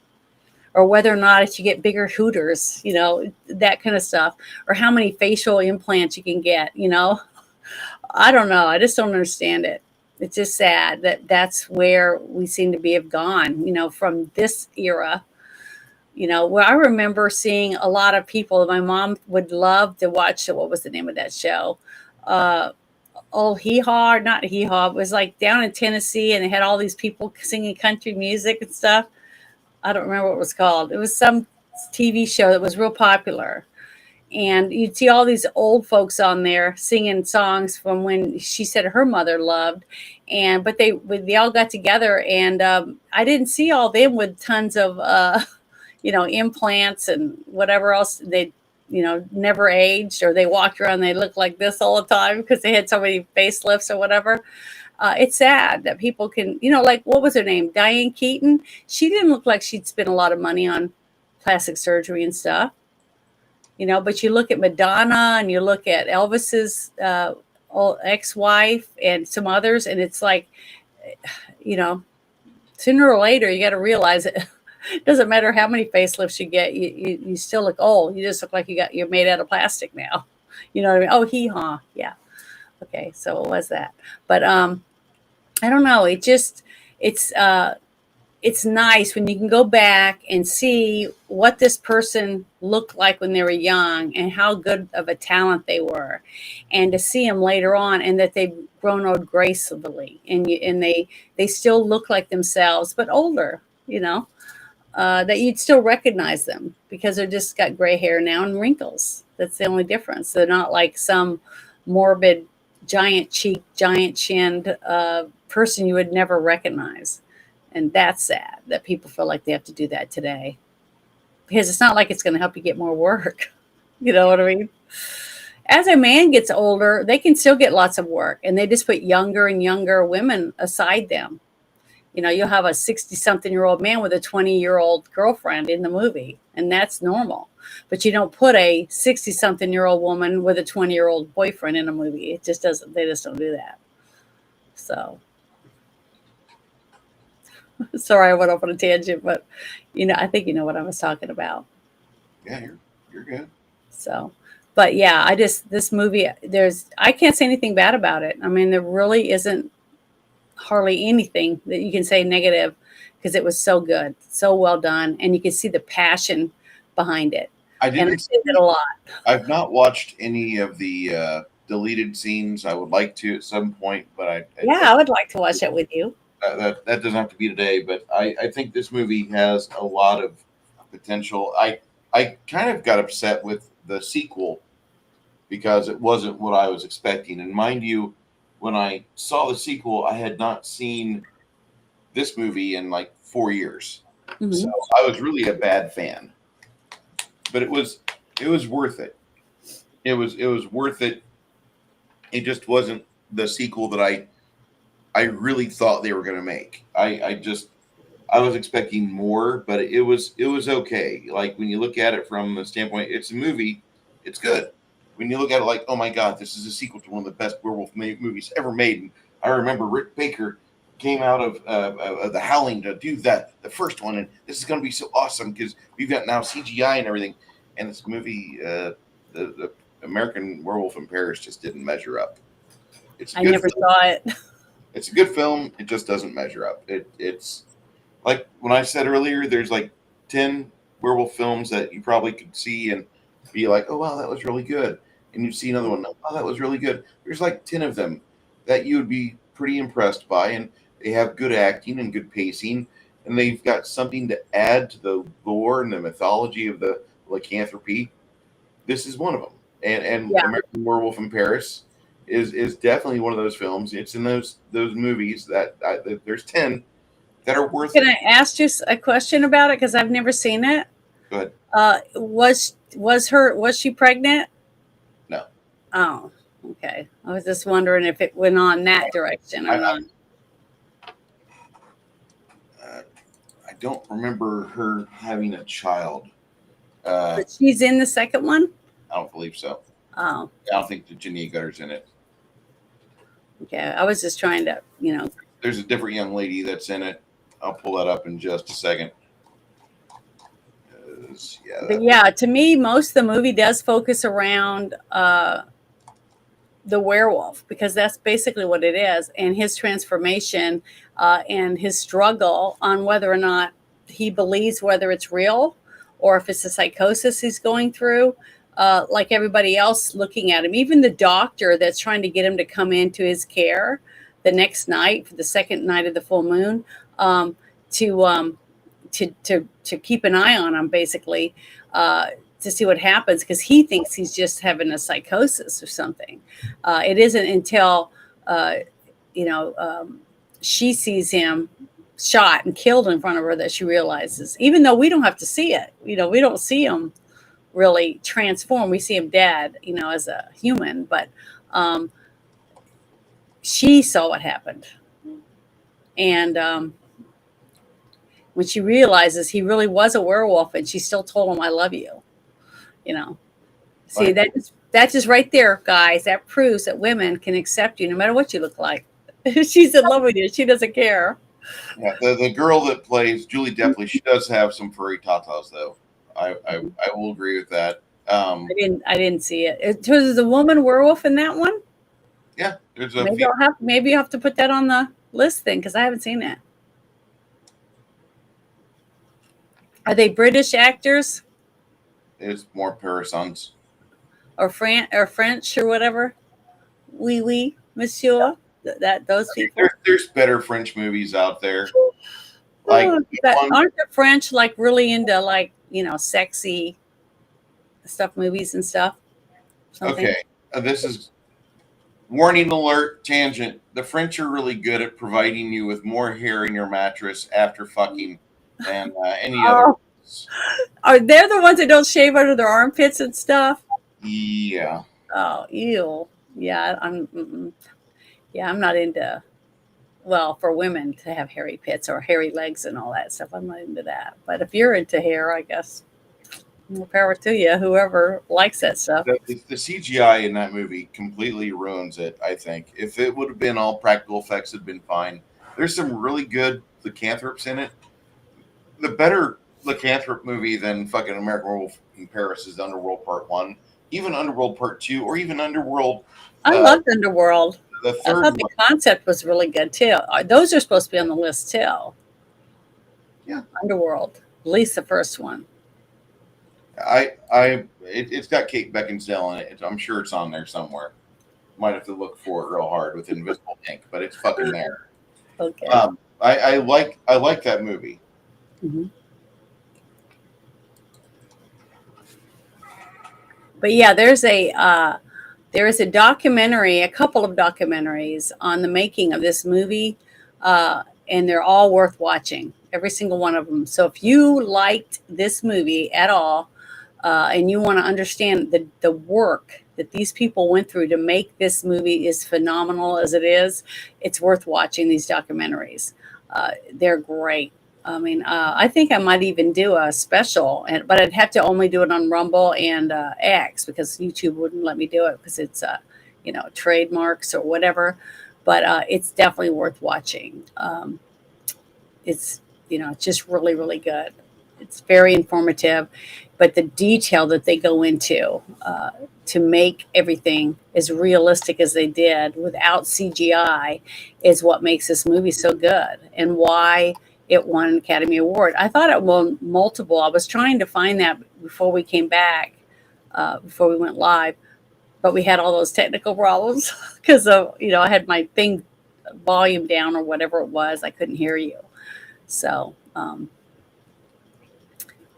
S2: or whether or not you get bigger hooters, you know, that kind of stuff, or how many facial implants you can get, you know. I don't know. I just don't understand it. It's just sad that that's where we seem to be have gone, you know, from this era. You know, where I remember seeing a lot of people, my mom would love to watch, what was the name of that show? Old Hee Haw, not Hee Haw. It was like down in Tennessee, and they had all these people singing country music and stuff. I don't remember what it was called. It was some TV show that was real popular. And you'd see all these old folks on there singing songs from when she said her mother loved. And but they all got together, and I didn't see all them with tons of you know, implants and whatever else. They, you know, never aged, or they walked around, they looked like this all the time because they had so many facelifts or whatever. It's sad that people can, you know, like, what was her name? Diane Keaton. She didn't look like she'd spent a lot of money on plastic surgery and stuff, you know, but you look at Madonna and you look at Elvis's ex-wife and some others, and it's like, you know, sooner or later, you got to realize it. It doesn't matter how many facelifts you get, you still look old. You just look like you're made out of plastic now. You know what I mean? Oh, hee haw. Yeah. Okay. So what was that? But I don't know. It's nice when you can go back and see what this person looked like when they were young and how good of a talent they were, and to see them later on and that they've grown old gracefully, and they still look like themselves but older. You know, that you'd still recognize them because they're just got gray hair now and wrinkles. That's the only difference. They're not like some morbid, giant cheek, giant chinned person you would never recognize. And that's sad that people feel like they have to do that today, because it's not like it's going to help you get more work. You know what I mean? As a man gets older, they can still get lots of work, and they just put younger and younger women aside them. You know, you'll have a 60-something-year-old man with a 20-year-old girlfriend in the movie, and that's normal. But you don't put a 60-something-year-old woman with a 20-year-old boyfriend in a movie. It just doesn't. They just don't do that. So, sorry, I went off on a tangent, but you know, I think you know what I was talking about.
S1: Yeah, you're good.
S2: So, but yeah, this movie, I can't say anything bad about it. I mean, there really isn't hardly anything that you can say negative, because it was so good, so well done, and you can see the passion behind it.
S1: I didn't.
S2: And I did it a lot.
S1: I've not watched any of the deleted scenes. I would like to at some point, but
S2: I would like to watch that with you.
S1: that doesn't have to be today. But I think this movie has a lot of potential. I kind of got upset with the sequel because it wasn't what I was expecting. And mind you, when I saw the sequel, I had not seen this movie in like 4 years.
S2: Mhm.
S1: So I was really a bad fan. But it was worth it. It was worth it. It just wasn't the sequel that I really thought they were going to make. I was expecting more, but it was okay. Like when you look at it from the standpoint, it's a movie, it's good. When you look at it like, oh my god, this is a sequel to one of the best werewolf movies ever made. And I remember Rick Baker came out of The Howling to do the first one, and this is going to be so awesome because we've got now CGI and everything. And this movie, the American Werewolf in Paris, just didn't measure up. It's a
S2: I
S1: good
S2: never
S1: film.
S2: saw it.
S1: It's a good film. It just doesn't measure up. It's like when I said earlier, there's like 10 werewolf films that you probably could see and be like, oh, wow, that was really good. And you see another one, oh, that was really good. There's like 10 of them that you would be pretty impressed by. And they have good acting and good pacing. And they've got something to add to the lore and the mythology of the lycanthropy. This is one of them. And
S2: Yeah.
S1: American Werewolf in Paris is definitely one of those films. It's in those movies that there's 10 that are worth
S2: Can
S1: it.
S2: I ask you a question about it? Because I've never seen it.
S1: Go ahead.
S2: Was she pregnant?
S1: No.
S2: Oh, okay. I was just wondering if it went on that direction or not.
S1: I don't remember her having a child.
S2: But she's in the second one?
S1: I don't believe so.
S2: Oh,
S1: I don't think that Janine Gutter's in it.
S2: okay. I was just trying to,
S1: There's a different young lady that's in it. I'll pull that up in just a second.
S2: But yeah, to me, most of the movie does focus around the werewolf, because that's basically what it is, and his transformation and his struggle on whether or not he believes whether it's real or if it's a psychosis he's going through. Like everybody else looking at him, even the doctor that's trying to get him to come into his care the next night for the second night of the full moon, to keep an eye on him, basically, to see what happens, because he thinks he's just having a psychosis or something. It isn't until she sees him shot and killed in front of her that she realizes, even though we don't have to see it, we don't see him really transform. We see him dead, as a human, but she saw what happened. And when she realizes he really was a werewolf, and she still told him, I love you, see, that just right there, guys, that proves that women can accept you no matter what you look like. She's in love with you. She doesn't care.
S1: Yeah, the girl that plays Julie Depley, she does have some furry tatas, though. I will agree with that.
S2: I didn't see it. Was a woman werewolf in that one?
S1: Yeah, there's a
S2: maybe you have to put that on the list then, because I haven't seen it. Are they British actors?
S1: It's more Parisons.
S2: Or French or whatever? Oui, monsieur. Those people.
S1: There's better French movies out there. Like
S2: aren't the French like really into like sexy stuff, movies and stuff? Something?
S1: Okay, this is warning alert tangent. The French are really good at providing you with more hair in your mattress after fucking than any other.
S2: Are they the ones that don't shave under their armpits and stuff?
S1: Yeah.
S2: Oh, ew. Yeah, I'm not into. Well, for women to have hairy pits or hairy legs and all that stuff, I'm not into that. But if you're into hair, I guess more power to you. Whoever likes that stuff.
S1: The CGI in that movie completely ruins it. I think if it would have been all practical effects, it'd been fine. There's some really good lycanthropes in it. The better lycanthrop movie than fucking American Werewolf in Paris is Underworld Part 1, even Underworld Part 2, or even Underworld.
S2: I loved Underworld.
S1: The third
S2: I thought the concept was really good too. Those are supposed to be on the list too.
S1: Yeah,
S2: Underworld, at least the first one.
S1: It's got Kate Beckinsale in it. I'm sure it's on there somewhere. Might have to look for it real hard with invisible ink, but it's fucking there.
S2: Okay.
S1: I like that movie.
S2: Mm-hmm. But yeah, there's a There is a documentary, a couple of documentaries on the making of this movie, and they're all worth watching, every single one of them. So if you liked this movie at all, and you want to understand the work that these people went through to make this movie as phenomenal as it is, it's worth watching these documentaries. They're great. I mean, I think I might even do a special, but I'd have to only do it on Rumble and X, because YouTube wouldn't let me do it because it's, trademarks or whatever. But it's definitely worth watching. It's, it's just really, really good. It's very informative, but the detail that they go into to make everything as realistic as they did without CGI is what makes this movie so good, and why it won an Academy Award. I thought it won multiple. I was trying to find that before we came back, before we went live, but we had all those technical problems because of, I had my thing volume down or whatever it was. I couldn't hear you. So I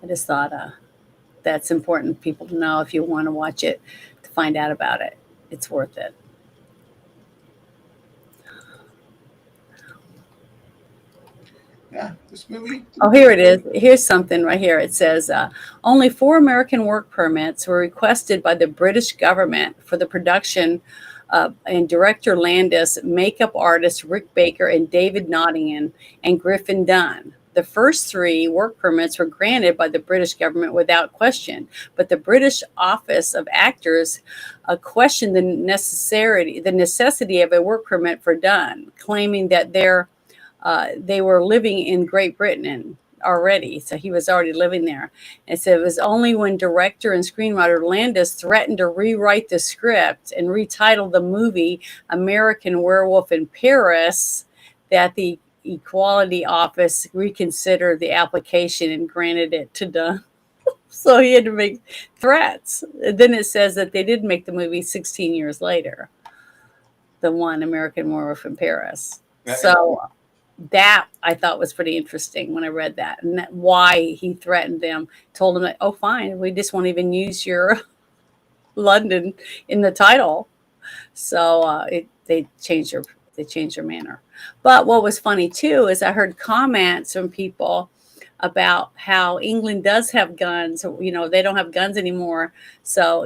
S2: just thought that's important for people to know if you want to watch it, to find out about it. It's worth it.
S1: Yeah, this movie.
S2: Oh, here it is. Here's something right here. It says, only 4 American work permits were requested by the British government for the production and director Landis, makeup artist Rick Baker, and David Nottingham and Griffin Dunne. The first 3 work permits were granted by the British government without question, but the British Office of Actors questioned the necessity of a work permit for Dunne, claiming that they were living in Great Britain already, so he was already living there. And so it was only when director and screenwriter Landis threatened to rewrite the script and retitle the movie American Werewolf in Paris that the Equality Office reconsidered the application and granted it to Dunne. So he had to make threats. And then it says that they did make the movie 16 years later, the one American Werewolf in Paris. So that I thought was pretty interesting when I read that, and why he threatened them, told them that, oh, fine, we just won't even use your London in the title. So they changed their manner. But what was funny too is I heard comments from people about how England does have guns. They don't have guns anymore. So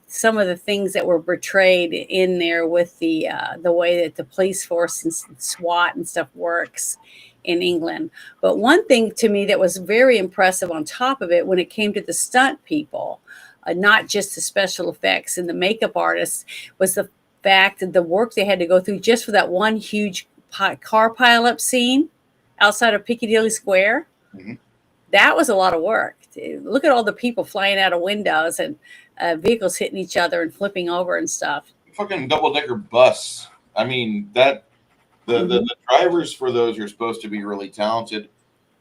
S2: some of the things that were portrayed in there with the way that the police force and SWAT and stuff works in England. But one thing to me that was very impressive on top of it, when it came to the stunt people, not just the special effects and the makeup artists, was the fact that the work they had to go through just for that one huge car pileup scene outside of Piccadilly Square. Mm-hmm. That was a lot of work. Look at all the people flying out of windows and vehicles hitting each other and flipping over and stuff.
S1: Fucking double-decker bus. I mean, that the drivers for those are supposed to be really talented.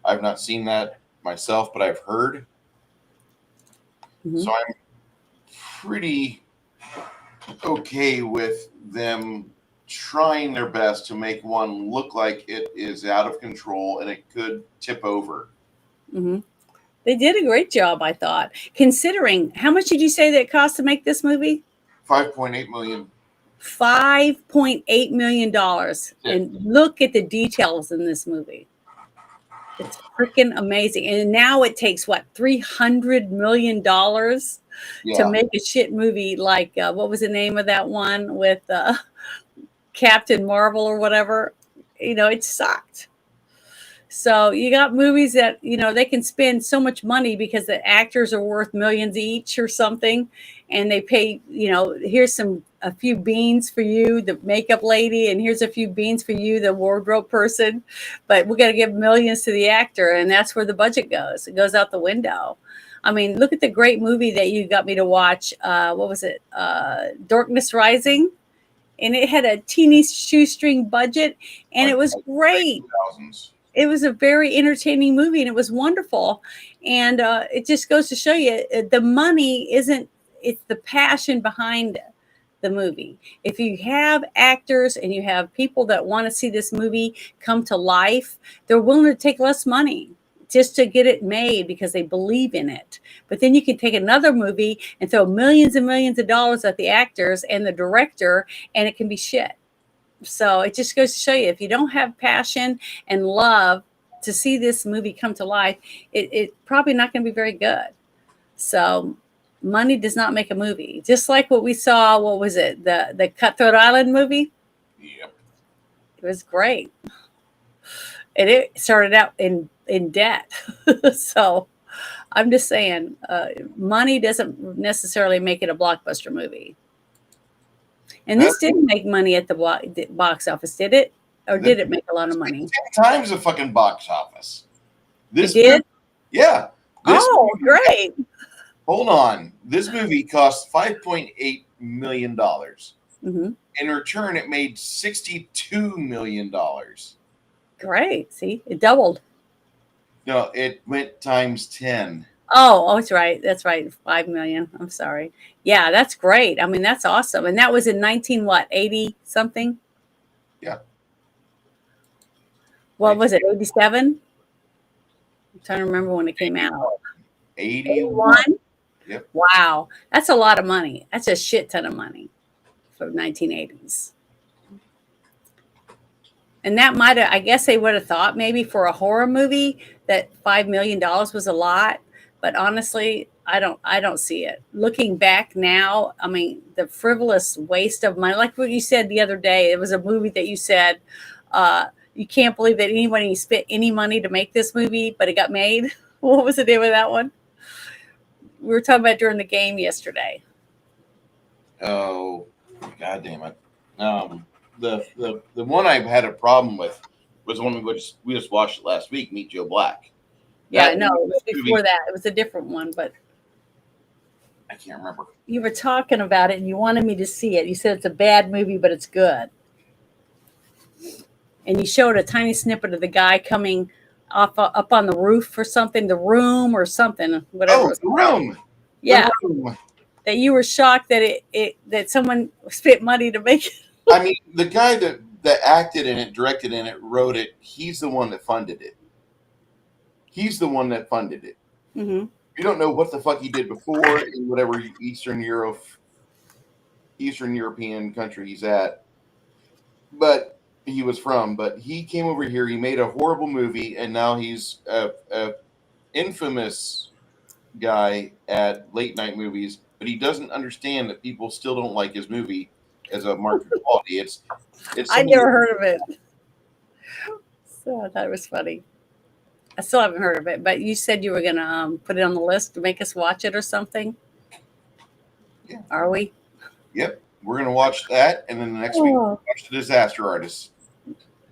S1: I've not seen that myself, but I've heard. Mm-hmm. So I'm pretty okay with them trying their best to make one look like it is out of control and it could tip over.
S2: Mm-hmm. They did a great job, I thought, considering how much did you say that it cost to make this movie?
S1: $5.8 million.
S2: $5.8 million. Yeah. And look at the details in this movie. It's freaking amazing. And now it takes $300 million to make a shit movie like what was the name of that one with Captain Marvel or whatever? It sucked. So you got movies that, they can spend so much money because the actors are worth millions each or something. And they pay, here's a few beans for you, the makeup lady, and here's a few beans for you, the wardrobe person. But we got to give millions to the actor. And that's where the budget goes. It goes out the window. I mean, look at the great movie that you got me to watch. What was it? Darkness Rising. And it had a teeny shoestring budget. And it was great. It was a very entertaining movie, and it was wonderful. And it just goes to show you the money isn't, it's the passion behind the movie. If you have actors and you have people that want to see this movie come to life, they're willing to take less money just to get it made because they believe in it. But then you can take another movie and throw millions and millions of dollars at the actors and the director, and it can be shit. So it just goes to show you, if you don't have passion and love to see this movie come to life, it probably not going to be very good. So money does not make a movie. Just like what we saw, what was it? The Cutthroat Island movie?
S1: Yep.
S2: It was great. And it started out in debt. So I'm just saying, money doesn't necessarily make it a blockbuster movie. And this didn't make money at the box office, did it? Or did it make a lot of money?
S1: 10 times the fucking box office.
S2: It did?
S1: Yeah. This movie,
S2: great.
S1: hold on. This movie cost $5.8 million.
S2: Mm-hmm.
S1: In return, it made $62 million.
S2: Great. See, it doubled.
S1: No, it went times 10.
S2: Oh, that's right. That's right. 5 million. I'm sorry. Yeah, that's great. I mean, that's awesome. And that was in 80 something?
S1: Yeah.
S2: What was it? 87? I'm trying to remember when it came out.
S1: 81. Yep.
S2: Wow. That's a lot of money. That's a shit ton of money for 1980s. And that might have, I guess they would have thought maybe for a horror movie that $5 million was a lot. But honestly, I don't see it. Looking back now, I mean, the frivolous waste of money, like what you said the other day, it was a movie that you said, you can't believe that anybody spent any money to make this movie, but it got made. What was the name of that one? We were talking about during the game yesterday.
S1: Oh, God damn it. The one I had a problem with was the one we just watched last week, Meet Joe Black.
S2: Yeah, no, it was before that. It was a different one, but
S1: I can't remember.
S2: You were talking about it and you wanted me to see it. You said it's a bad movie, but it's good. And you showed a tiny snippet of the guy coming up on the roof or something, the room or something, whatever.
S1: Oh, The Room.
S2: Yeah.
S1: The Room.
S2: That you were shocked that that someone spent money to make it.
S1: I mean, the guy that acted in it, directed in it, wrote it, he's the one that funded it. He's the one that funded it.
S2: Mm-hmm.
S1: You don't know what the fuck he did before in whatever Eastern European country he's at, but he was from. But he came over here. He made a horrible movie, and now he's a infamous guy at late night movies. But he doesn't understand that people still don't like his movie as a market quality. It's.
S2: I never heard of it, so I thought it was funny. I still haven't heard of it, but you said you were going to put it on the list to make us watch it or something.
S1: Yeah.
S2: Are we?
S1: Yep. We're going to watch that, and then the next week, we'll watch The Disaster Artist.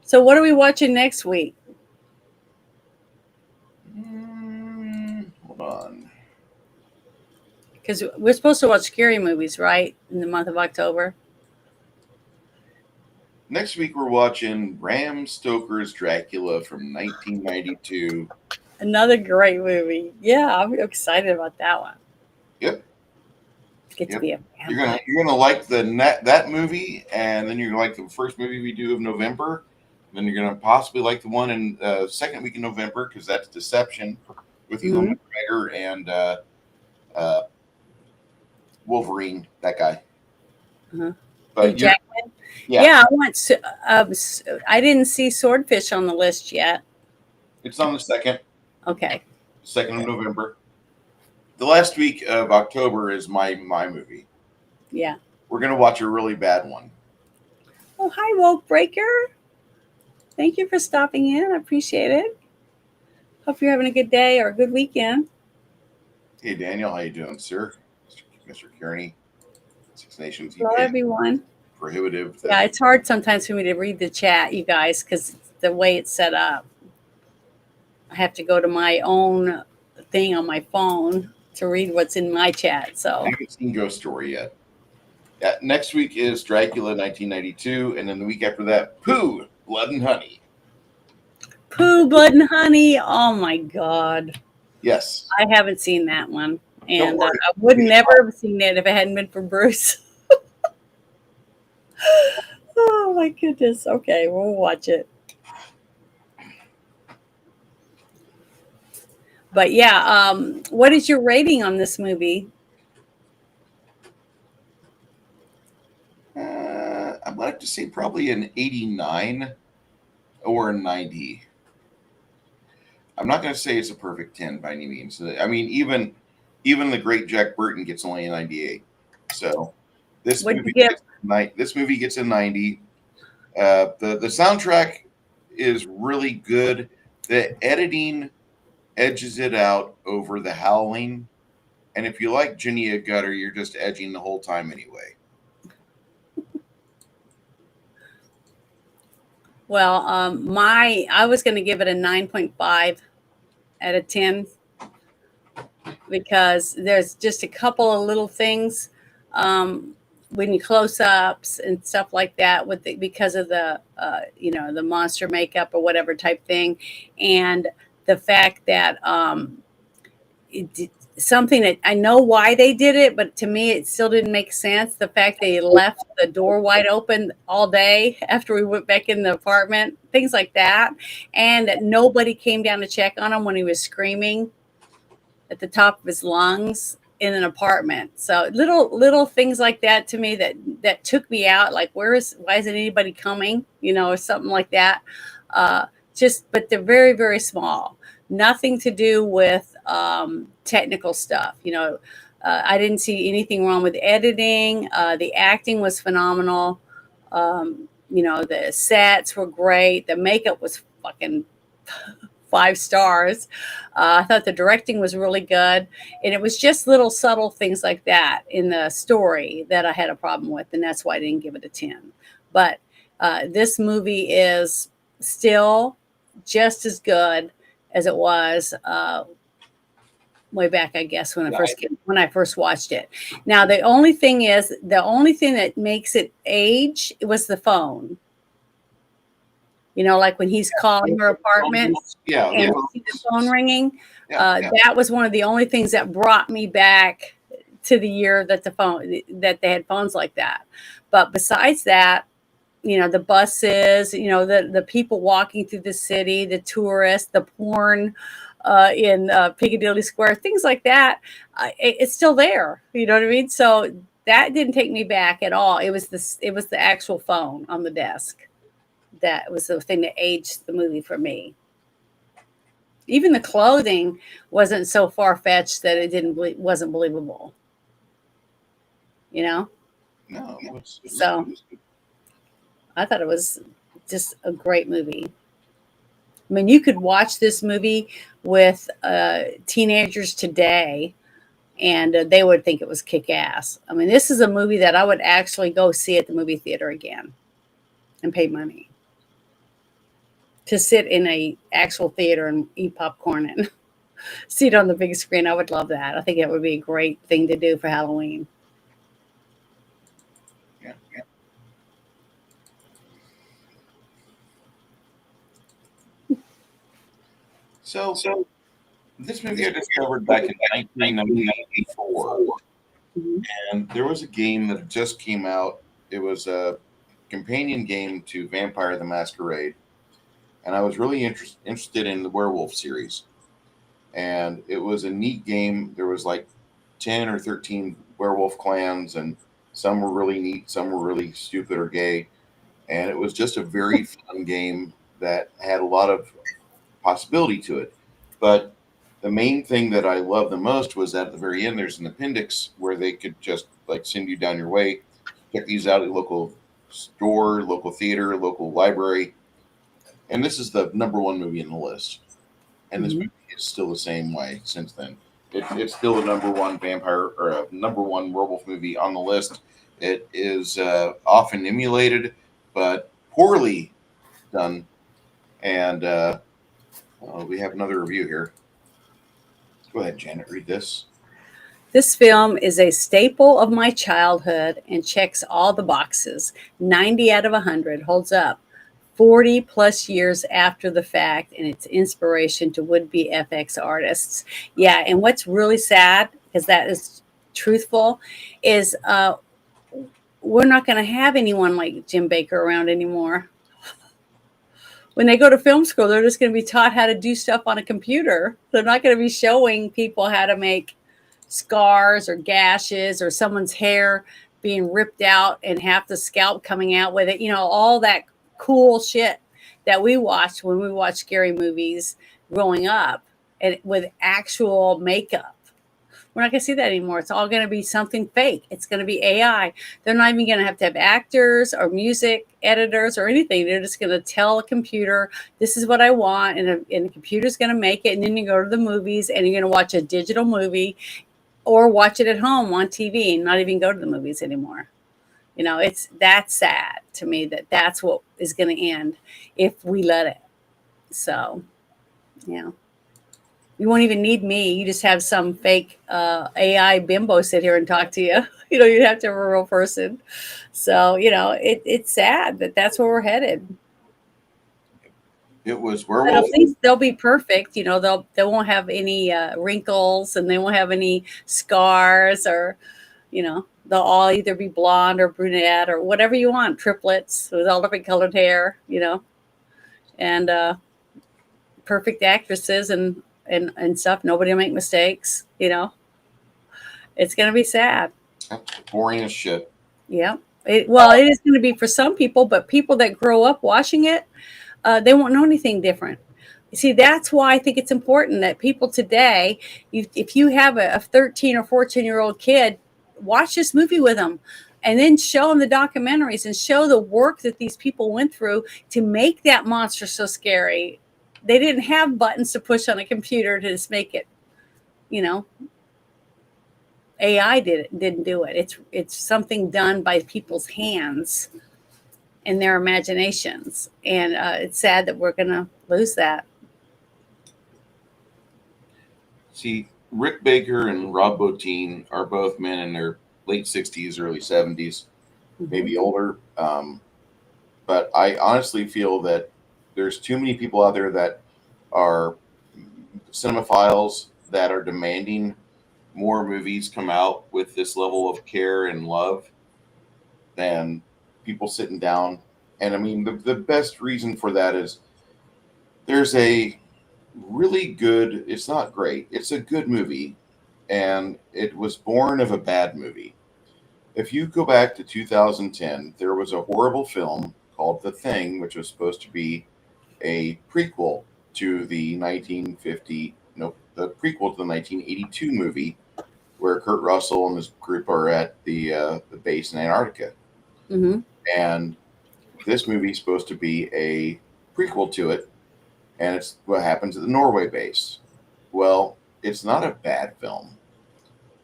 S2: So what are we watching next week?
S1: Hold on.
S2: Because we're supposed to watch scary movies, right? In the month of October.
S1: Next week, we're watching Bram Stoker's Dracula from 1992.
S2: Another great movie. Yeah, I'm excited about that one.
S1: Yep.
S2: Get to be a
S1: fan. You're gonna like that movie, and then you're gonna like the first movie we do of November. Then you're gonna possibly like the one in second week in November, because that's Deception with Ewan McGregor and Wolverine. That guy.
S2: Uh-huh.
S1: But
S2: Jackman. Yeah, I didn't see Swordfish on the list yet.
S1: It's on the 2nd.
S2: Okay.
S1: 2nd of November. The last week of October is my movie.
S2: Yeah.
S1: We're going to watch a really bad one.
S2: Oh, hi, Woke Breaker. Thank you for stopping in. I appreciate it. Hope you're having a good day or a good weekend.
S1: Hey, Daniel. How you doing, sir? Mr. Kearney. Six Nations.
S2: Hello, everyone.
S1: Prohibitive.
S2: Yeah, it's hard sometimes for me to read the chat, you guys, because the way it's set up. I have to go to my own thing on my phone to read what's in my chat. So
S1: I haven't seen Ghost Story yet. Yeah, next week is Dracula 1992, and then the week after that, Pooh, Blood and Honey.
S2: Pooh, Blood and Honey. Oh my God.
S1: Yes.
S2: I haven't seen that one. And I would never have seen it if it hadn't been for Bruce. Oh my goodness. Okay, we'll watch it. But yeah, what is your rating on this movie?
S1: I'd like to say probably an 89 or a 90. I'm not going to say it's a perfect 10 by any means. I mean, even the great Jack Burton gets only a 98. So this
S2: What do you
S1: movie
S2: give?
S1: gets this movie gets a 90. The soundtrack is really good. The editing edges it out over the howling. And if you like Jania Gutter, you're just edging the whole time anyway.
S2: Well, I was going to give it a 9.5 out of 10 because there's just a couple of little things when you close ups and stuff like that because of the the monster makeup or whatever type thing, and the fact that something that I know why they did it, but to me it still didn't make sense. The fact they left the door wide open all day after we went back in the apartment, things like that, and that nobody came down to check on him when he was screaming at the top of his lungs in an apartment. So little things like that to me that took me out. Like, why isn't anybody coming? Or something like that. But they're very, very small. Nothing to do with technical stuff. I didn't see anything wrong with editing. The acting was phenomenal. The sets were great. The makeup was fucking 5 stars. I thought the directing was really good. And it was just little subtle things like that in the story that I had a problem with. And that's why I didn't give it a 10. But this movie is still just as good as it was way back, I guess, when I first watched it. Now, the only thing that makes it age was the phone. Like when he's calling her apartment and you see the phone ringing. That was one of the only things that brought me back to the year that they had phones like that. But besides that, the buses, the people walking through the city, the tourists, the porn in Piccadilly Square, things like that, it's still there. You know what I mean? So that didn't take me back at all. It was the actual phone on the desk. That was the thing that aged the movie for me. Even the clothing wasn't so far-fetched that it wasn't believable.
S1: No.
S2: So I thought it was just a great movie. I mean, you could watch this movie with teenagers today, and they would think it was kick-ass. I mean, this is a movie that I would actually go see at the movie theater again and pay money to sit in a actual theater and eat popcorn and see it on the big screen. I would love that. I think it would be a great thing to do for Halloween.
S1: Yeah. So this movie I discovered back in 1994, and there was a game that just came out. It was a companion game to Vampire the Masquerade, and I was really interested in the Werewolf series. And it was a neat game. There was like 10 or 13 werewolf clans, and some were really neat, some were really stupid or gay. And it was just a very fun game that had a lot of possibility to it. But the main thing that I loved the most was that at the very end, there's an appendix where they could just like send you down your way. Check these out at local store, local theater, local library. And this is the number one movie in the list. And this movie is still the same way since then. It's still the number one vampire or number one werewolf movie on the list. It is often emulated, but poorly done. And we have another review here. Go ahead, Janet, read this.
S2: This film is a staple of my childhood and checks all the boxes. 90 out of 100 holds up. 40 plus years after the fact, and it's inspiration to would-be FX artists. Yeah, and what's really sad, because that is truthful, is we're not going to have anyone like Jim Baker around anymore. when they go to film school, they're just going to be taught how to do stuff on a computer. They're not going to be showing people how to make scars or gashes or someone's hair being ripped out and half the scalp coming out with it. All that cool shit that we watched when we watched scary movies growing up, and with actual makeup. We're not going to see that anymore. It's all going to be something fake. It's going to be AI. They're not even going to have actors or music editors or anything. They're just going to tell a computer, this is what I want. And the computer's going to make it. And then you go to the movies and you're going to watch a digital movie or watch it at home on TV and not even go to the movies anymore. That's sad to me that's what is going to end if we let it. So, yeah. You won't even need me. You just have some fake AI bimbo sit here and talk to you. You'd have to have a real person. So, it's sad that that's where we're headed.
S1: It was
S2: But
S1: Werewolf.
S2: at least they'll be perfect. They won't have any wrinkles, and they won't have any scars, or, they'll all either be blonde or brunette or whatever you want, triplets with all different colored hair, and perfect actresses and stuff. Nobody will make mistakes. It's going to be sad.
S1: Boring as shit.
S2: Yeah. It is going to be for some people, but people that grow up watching it, they won't know anything different. See, that's why I think it's important that people today, if you have a 13 or 14-year-old kid, watch this movie with them and then show them the documentaries and show the work that these people went through to make that monster so scary. They didn't have buttons to push on a computer to just make it, AI didn't do it. It's something done by people's hands and their imaginations. And it's sad that we're going to lose that.
S1: See, Rick Baker and Rob Bottin are both men in their late 60s, early 70s, maybe older. But I honestly feel that there's too many people out there that are cinemaphiles that are demanding more movies come out with this level of care and love than people sitting down. And I mean, the best reason for that is there's a really good, it's not great, it's a good movie, and it was born of a bad movie. If you go back to 2010, there was a horrible film called The Thing, which was supposed to be a prequel to the 1982 movie where Kurt Russell and his group are at the base in Antarctica.
S2: Mm-hmm.
S1: And this movie is supposed to be a prequel to it, and it's what happens at the Norway base. Well, it's not a bad film,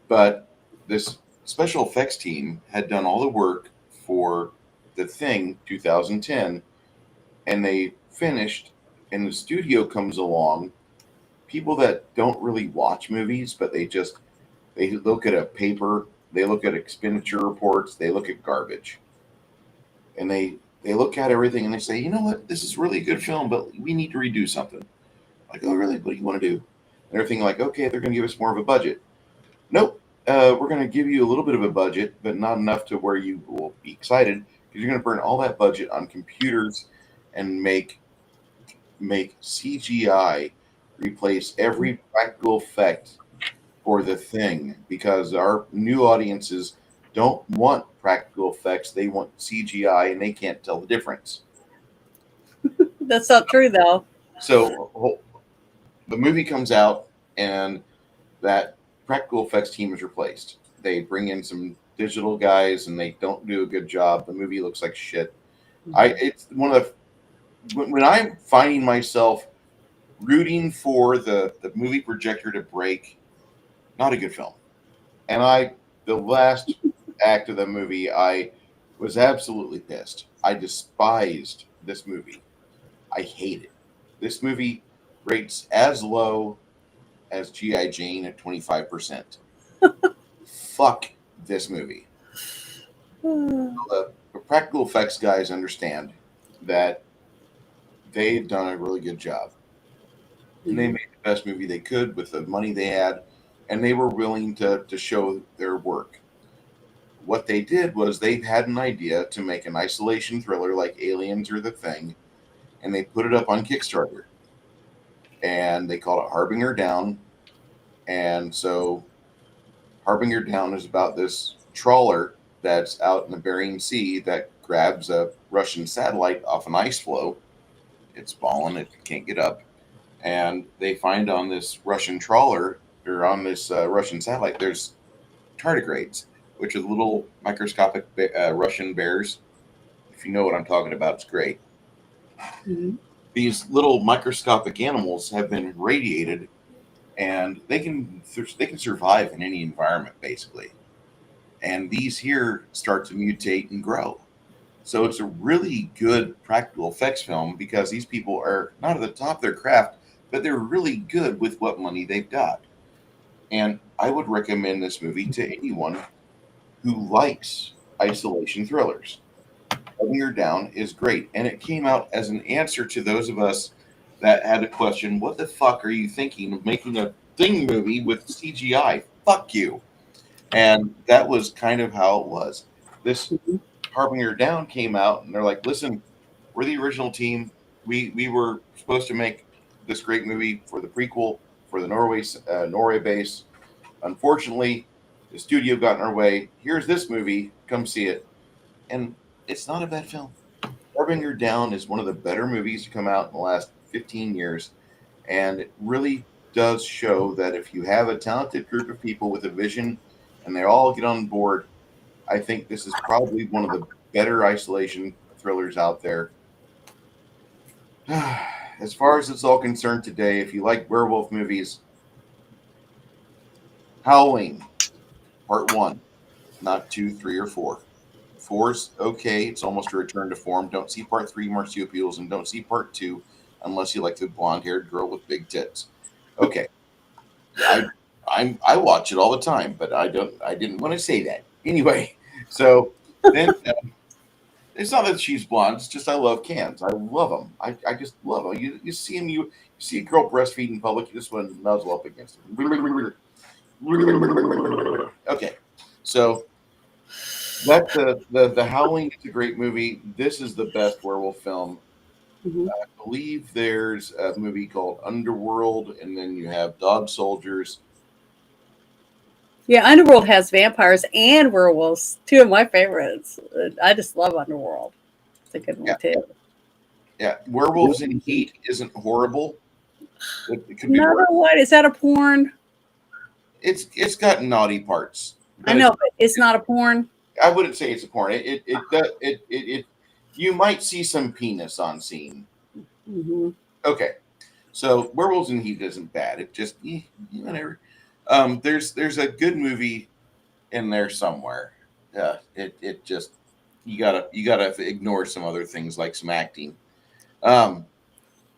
S1: but this special effects team had done all the work for The Thing 2010, and they finished, and the studio comes along, people that don't really watch movies, but they look at a paper, they look at expenditure reports, they look at garbage, and they look at everything and they say, you know what, this is really a good film, but we need to redo something. Like, oh, really? What do you want to do? And everything like, okay, they're going to give us more of a budget. Nope. We're going to give you a little bit of a budget, but not enough to where you will be excited, because you're going to burn all that budget on computers and make CGI replace every practical effect for The Thing, because our new audiences don't want practical effects. They want CGI, and they can't tell the difference.
S2: That's not true, though.
S1: So the movie comes out, and that practical effects team is replaced. They bring in some digital guys, and they don't do a good job. The movie looks like shit. It's one of the, when I'm finding myself rooting for the movie projector to break, not a good film. And the last act of the movie, I was absolutely pissed. I despised this movie. I hate it. This movie rates as low as G.I. Jane at 25%. Fuck this movie. The practical effects guys understand that they've done a really good job. And they made the best movie they could with the money they had, and they were willing to show their work. What they did was they had an idea to make an isolation thriller like Aliens or The Thing, and they put it up on Kickstarter, and they call it Harbinger Down. And so Harbinger Down is about this trawler that's out in the Bering Sea that grabs a Russian satellite off an ice floe. It's fallen, it can't get up. And they find on this Russian trawler, or on this Russian satellite, there's tardigrades, which are little microscopic Russian bears. If you know what I'm talking about, it's great.
S2: Mhm.
S1: These little microscopic animals have been radiated, and they can survive in any environment basically. And these here start to mutate and grow. So it's a really good practical effects film because these people are not at the top of their craft, but they're really good with what money they've got. And I would recommend this movie to anyone who likes isolation thrillers. Shutting Her Down is great, and it came out as an answer to those of us that had to question, what the fuck are you thinking of making a Thing movie with CGI? Fuck you. And that was kind of how it was. This Harbinger Down came out, and they're like, listen, we're the original team. We were supposed to make this great movie for the prequel for the Norway base. Unfortunately, the studio got in our way. Here's this movie. Come see it. And it's not a bad film. Harbinger Down is one of the better movies to come out in the last 15 years. And it really does show that if you have a talented group of people with a vision and they all get on board, I think this is probably one of the better isolation thrillers out there. As far as it's all concerned today, if you like werewolf movies, Howling, Part 1, not 2, 3, or 4. 4's okay. It's almost a return to form. Don't see Part 3 marsupials, and don't see Part 2 unless you like the blonde-haired girl with big tits. Okay. I watch it all the time, but I didn't want to say that. Anyway, so then it's not that she's blonde. It's just I love cans. I love them. I just love them. You see them. You see a girl breastfeeding in public. You just want to nuzzle up against her. Okay, so that's the Howling is a great movie. This is the best werewolf film.
S2: Mhm.
S1: I believe there's a movie called Underworld, and then you have Dog Soldiers.
S2: Yeah, Underworld has vampires and werewolves. Two of my favorites. I just love Underworld. It's a good one
S1: Yeah,
S2: too.
S1: yeah. Werewolves in Heat isn't horrible. It could be
S2: Another
S1: worse.
S2: one is that a porn?
S1: It's got naughty parts,
S2: I
S1: but
S2: know, but it's not a porn.
S1: I wouldn't say it's a porn. It you might see some penis on scene.
S2: Hmm.
S1: Okay, so Werewolves in Heat isn't bad. It just whatever. There's a good movie in there somewhere. It just you gotta ignore some other things like some acting. Um,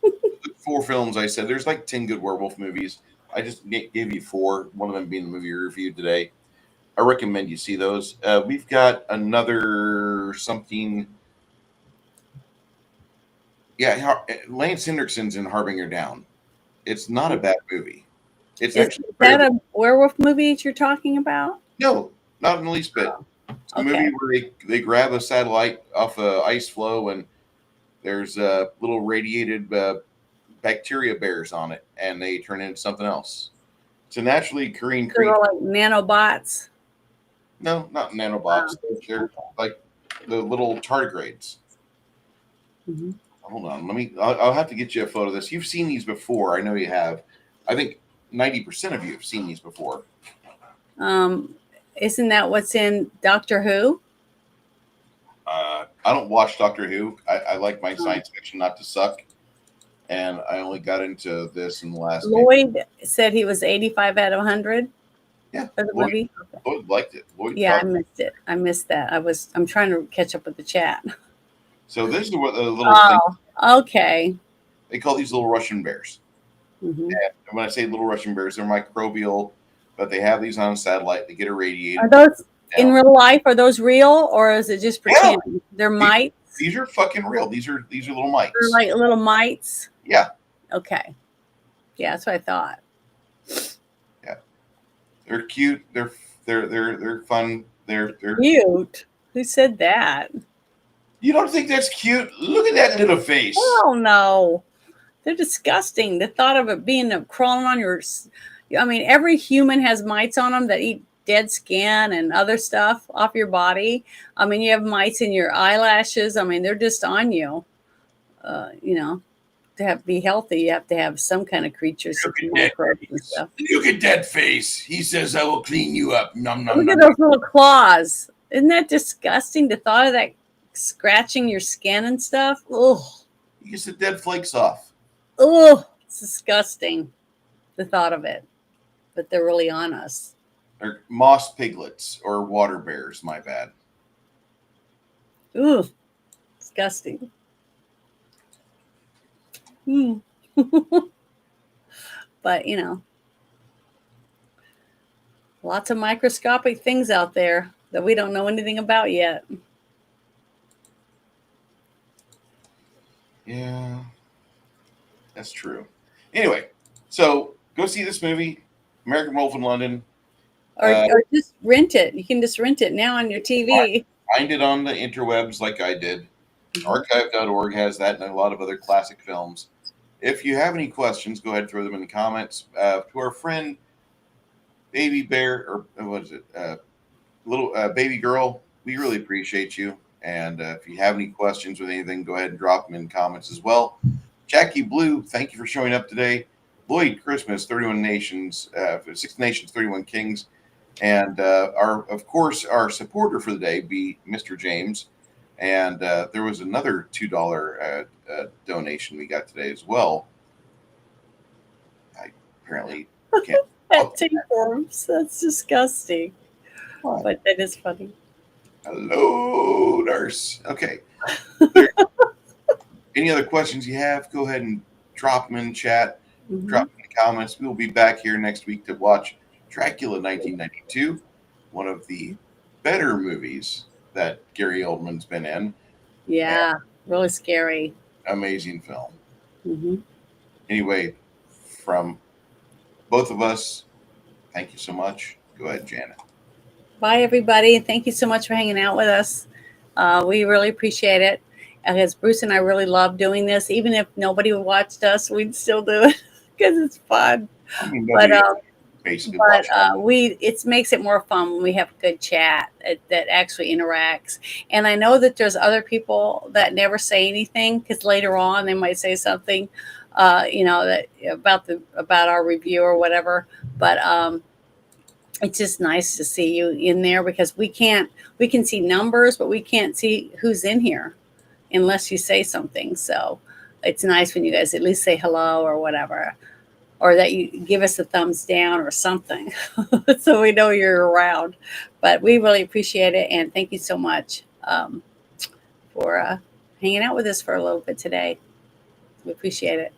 S1: the 4 films I said there's like 10 good werewolf movies. I just gave you 4. One of them being the movie we reviewed today. I recommend you see those. We've got another something. Yeah, Lance Henriksen's in Harbinger Down. It's not a bad movie. It's
S2: Is
S1: actually
S2: that a werewolf movie that you're talking about?
S1: no, not in the least bit. It's a
S2: Okay.
S1: movie where they grab a satellite off a ice floe and there's little radiated bacteria bears on it, and they turn into something else. It's a naturally occurring
S2: They're
S1: creature.
S2: all like nanobots.
S1: No, not nanobots. They're like the little tardigrades.
S2: Hmm.
S1: Hold on, I'll have to get you a photo of this. You've seen these before. I know you have. I think 90% of you have seen these before.
S2: Isn't that what's in Doctor Who?
S1: I don't watch Doctor Who. I like my science fiction not to suck, and I only got into this in the last.
S2: Lloyd said he was 85 out of 100
S1: Yeah,
S2: for the movie.
S1: Lloyd liked it. Lloyd
S2: Yeah, I
S1: thought,
S2: missed it. I missed that. I'm trying to catch up with the chat.
S1: so this is what the little thing
S2: Oh, okay.
S1: they call these little Russian bears.
S2: Hmm.
S1: And when I say little Russian bears, they're microbial, but they have these on satellite. They get irradiated.
S2: Are those in
S1: down.
S2: real life? Are those real, or is it just
S1: Yeah.
S2: pretend? They're mites.
S1: These are fucking real. These are little mites.
S2: They're like little mites.
S1: Yeah,
S2: Okay. Yeah, that's what I thought.
S1: yeah. They're cute. They're fun. They're
S2: Cute. Who said that?
S1: You don't think that's cute? Look at that little face.
S2: Oh no, they're disgusting. The thought of it being crawling on your, I mean, every human has mites on them that eat dead skin and other stuff off your body. I mean, you have mites in your eyelashes. I mean, they're just on you. You know, to be healthy, you have to have some kind of creatures, some microbes and stuff.
S1: Look at that face. He says, I will clean you up. Nom, nom,
S2: Look
S1: nom,
S2: at those little claws. Isn't that disgusting? The thought of that scratching your skin and stuff. Ugh.
S1: He gets the dead flakes off.
S2: Ugh. It's disgusting. The thought of it. But they're really on us.
S1: Or moss piglets or water bears, my bad.
S2: Ugh. Disgusting. But, you know, lots of microscopic things out there that we don't know anything about yet.
S1: Yeah, that's true. Anyway, so go see this movie, American Wolf in London.
S2: Or just rent it. You can just rent it now on your TV.
S1: Find it on the interwebs like I did. Archive.org has that and a lot of other classic films. If you have any questions, go ahead and throw them in the comments. To our friend, Baby Bear, or what is it? Little Baby Girl, we really appreciate you. And if you have any questions with anything, go ahead and drop them in comments as well. Jackie Blue, thank you for showing up today. Lloyd Christmas, 31 Nations, 6 Nations, 31 Kings. And of course, our supporter for the day be Mr. James. And there was another $2 donation we got today as well. I apparently can't.
S2: Tapeworms. That's disgusting. What? But that is funny.
S1: Hello, nurse. Okay. Any other questions you have, go ahead and drop them in chat. Drop them in the comments. We will be back here next week to watch Dracula 1992, one of the better movies that Gary Oldman's been in.
S2: Yeah, really scary.
S1: Amazing film. Anyway, from both of us, thank you so much. Go ahead, Janet.
S2: Bye, everybody. Thank you so much for hanging out with us. We really appreciate it. Because Bruce and I really love doing this. Even if nobody watched us, we'd still do it because it's fun. It makes it more fun when we have a good chat that actually interacts. And I know that there's other people that never say anything because later on they might say something, that about our review or whatever. But it's just nice to see you in there because we can see numbers, but we can't see who's in here unless you say something. So it's nice when you guys at least say hello or whatever, or that you give us a thumbs down or something so we know you're around. But we really appreciate it. And thank you so much for hanging out with us for a little bit today. We appreciate it.